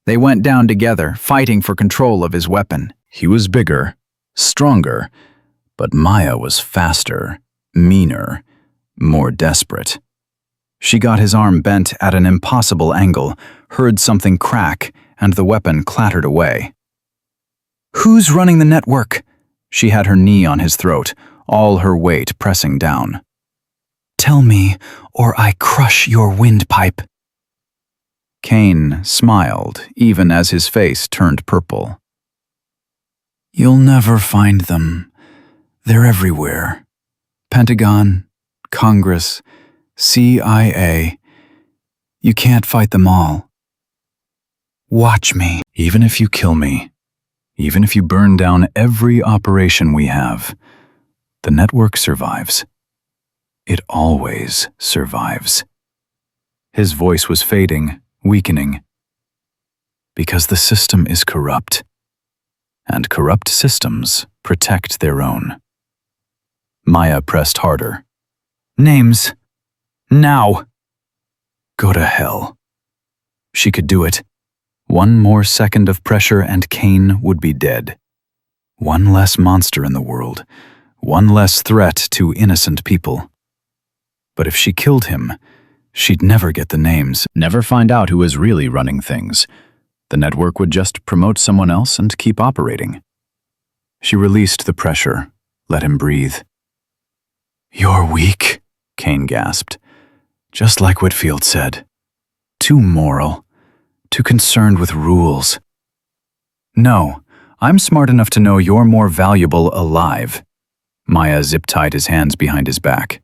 They went down together, fighting for control of his weapon. He was bigger, stronger, but Maya was faster, meaner, more desperate. She got his arm bent at an impossible angle, heard something crack, and the weapon clattered away. Who's running the network? She had her knee on his throat, all her weight pressing down. Tell me, or I crush your windpipe. Kane smiled, even as his face turned purple. You'll never find them. They're everywhere. Pentagon, Congress, CIA. You can't fight them all. Watch me. Even if you kill me, even if you burn down every operation we have, the network survives. It always survives. His voice was fading, weakening. Because the system is corrupt, and corrupt systems protect their own. Maya pressed harder. Names. Now. Go to hell. She could do it. One more second of pressure and Kane would be dead. One less monster in the world. One less threat to innocent people. But if she killed him, she'd never get the names, never find out who was really running things. The network would just promote someone else and keep operating. She released the pressure, let him breathe. You're weak, Kane gasped. Just like Whitfield said. Too moral. Too concerned with rules. No, I'm smart enough to know you're more valuable alive. Maya zip-tied his hands behind his back.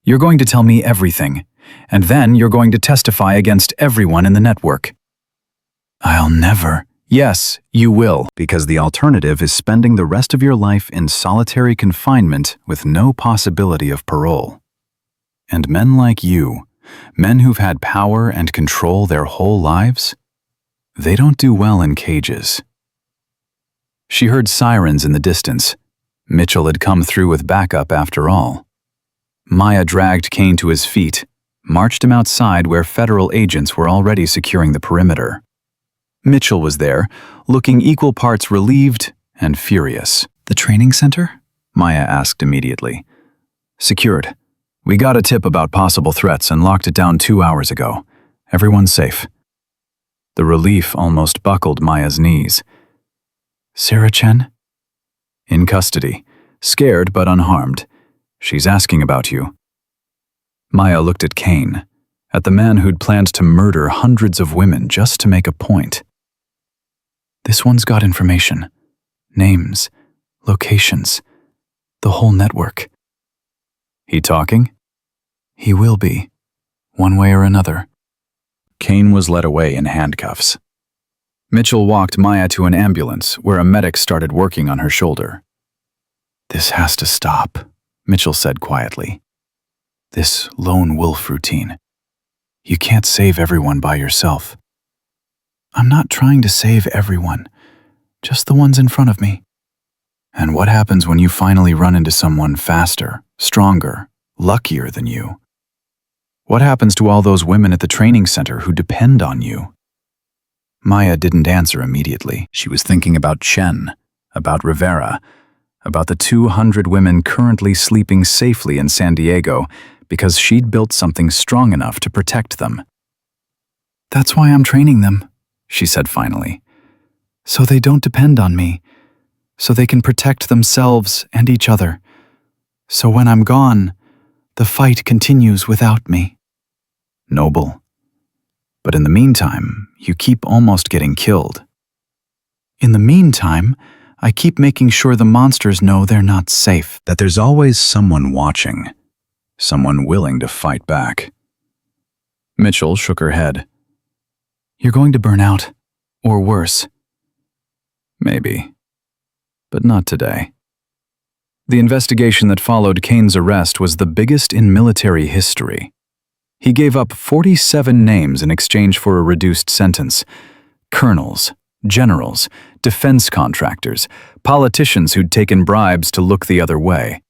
You're going to tell me everything, and then you're going to testify against everyone in the network. I'll never. Yes, you will, because the alternative is spending the rest of your life in solitary confinement with no possibility of parole. And men like you, men who've had power and control their whole lives, they don't do well in cages. She heard sirens in the distance. Mitchell had come through with backup after all. Maya dragged Kane to his feet, marched him outside where federal agents were already securing the perimeter. Mitchell was there, looking equal parts relieved and furious. The training center? Maya asked immediately. Secured. We got a tip about possible threats and locked it down 2 hours ago. Everyone's safe. The relief almost buckled Maya's knees. Sarah Chen? In custody, scared but unharmed. She's asking about you. Maya looked at Kane, at the man who'd planned to murder hundreds of women just to make a point. This one's got information. Names, locations, the whole network. He talking? He will be, one way or another. Kane was led away in handcuffs. Mitchell walked Maya to an ambulance where a medic started working on her shoulder. This has to stop, Mitchell said quietly. This lone wolf routine. You can't save everyone by yourself. I'm not trying to save everyone, just the ones in front of me. And what happens when you finally run into someone faster, stronger, luckier than you? What happens to all those women at the training center who depend on you? Maya didn't answer immediately. She was thinking about Chen, about Rivera, about the 200 women currently sleeping safely in San Diego because she'd built something strong enough to protect them. That's why I'm training them, she said finally. So they don't depend on me. so they can protect themselves and each other. So when I'm gone, the fight continues without me. Noble. But in the meantime, you keep almost getting killed. In the meantime, I keep making sure the monsters know they're not safe, that there's always someone watching, someone willing to fight back. Mitchell shook her head. You're going to burn out, or worse. Maybe, but not today. The investigation that followed Kane's arrest was the biggest in military history. He gave up 47 names in exchange for a reduced sentence. Colonels, generals, defense contractors, politicians who'd taken bribes to look the other way.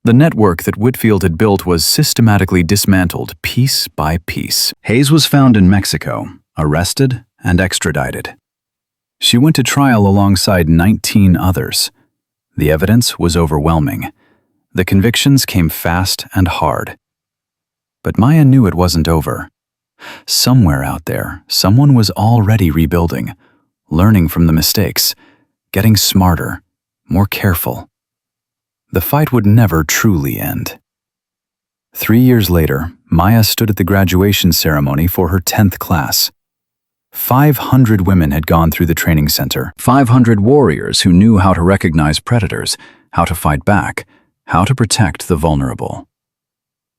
The network that Whitfield had built was systematically dismantled piece by piece. Hayes was found in Mexico, arrested and extradited. She went to trial alongside 19 others. The evidence was overwhelming. The convictions came fast and hard. But Maya knew it wasn't over. Somewhere out there, someone was already rebuilding, learning from the mistakes, getting smarter, more careful. The fight would never truly end. 3 years later, Maya stood at the graduation ceremony for her 10th class. 500 women had gone through the training center, 500 warriors who knew how to recognize predators, how to fight back, how to protect the vulnerable.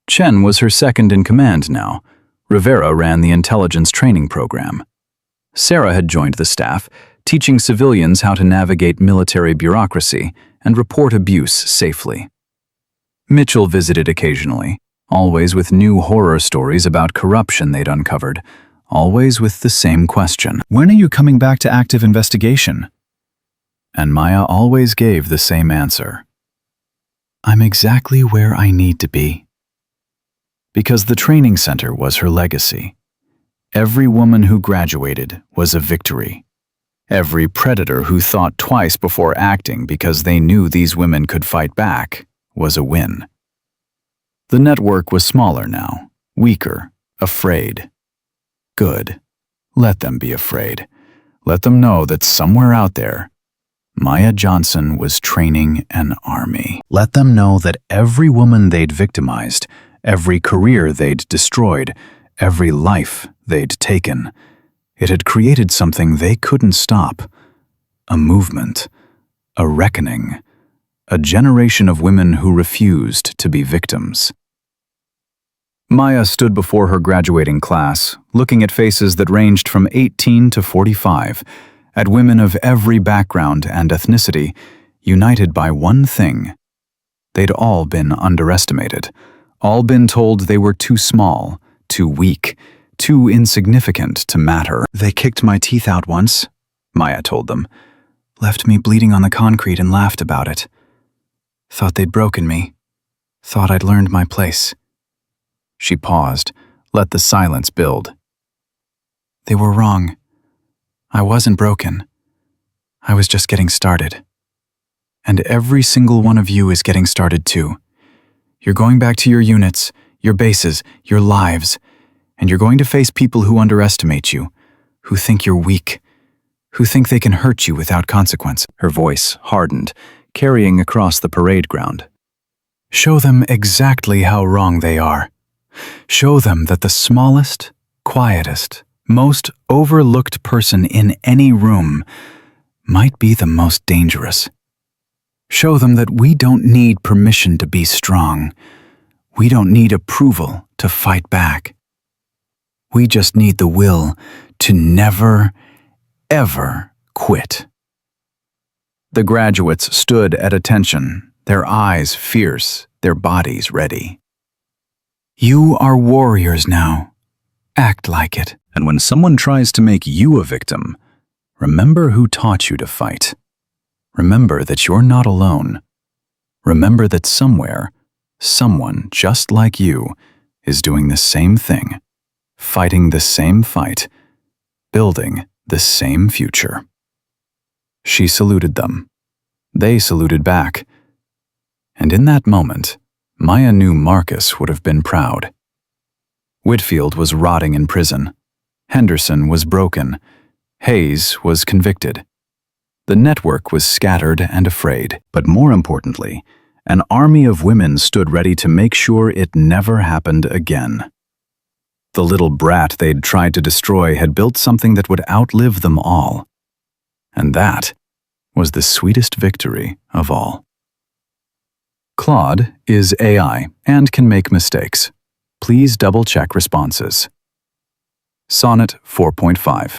Chen was her second in command now. Rivera ran the intelligence training program. Sarah had joined the staff, teaching civilians how to navigate military bureaucracy and report abuse safely. Mitchell visited occasionally, always with new horror stories about corruption they'd uncovered, always with the same question. When are you coming back to active investigation? And Maya always gave the same answer. I'm exactly where I need to be. Because the training center was her legacy. Every woman who graduated was a victory. Every predator who thought twice before acting because they knew these women could fight back was a win. The network was smaller now, weaker, afraid. Good. Let them be afraid. Let them know that somewhere out there, Maya Johnson was training an army. Let them know that every woman they'd victimized, every career they'd destroyed, every life they'd taken, it had created something they couldn't stop. A movement, a reckoning, a generation of women who refused to be victims. Maya stood before her graduating class, looking at faces that ranged from 18 to 45, at women of every background and ethnicity, united by one thing. They'd all been underestimated, all been told they were too small, too weak, too insignificant to matter. They kicked my teeth out once, Maya told them, left me bleeding on the concrete and laughed about it. Thought they'd broken me, thought I'd learned my place. She paused, let the silence build. They were wrong. I wasn't broken. I was just getting started. And every single one of you is getting started too. You're going back to your units, your bases, your lives, and you're going to face people who underestimate you, who think you're weak, who think they can hurt you without consequence. Her voice hardened, carrying across the parade ground. Show them exactly how wrong they are. Show them that the smallest, quietest, most overlooked person in any room might be the most dangerous. Show them that we don't need permission to be strong. We don't need approval to fight back. We just need the will to never, ever quit. The graduates stood at attention, their eyes fierce, their bodies ready. You are warriors now. Act like it. And when someone tries to make you a victim, remember who taught you to fight. Remember that you're not alone. Remember that somewhere, someone just like you is doing the same thing, fighting the same fight, building the same future. She saluted them. They saluted back. And in that moment, Maya knew Marcus would have been proud. Whitfield was rotting in prison. Henderson was broken. Hayes was convicted. The network was scattered and afraid, but more importantly, an army of women stood ready to make sure it never happened again. The little brat they'd tried to destroy had built something that would outlive them all. And that was the sweetest victory of all. Claude is AI and can make mistakes. Please double-check responses. Sonnet 4.5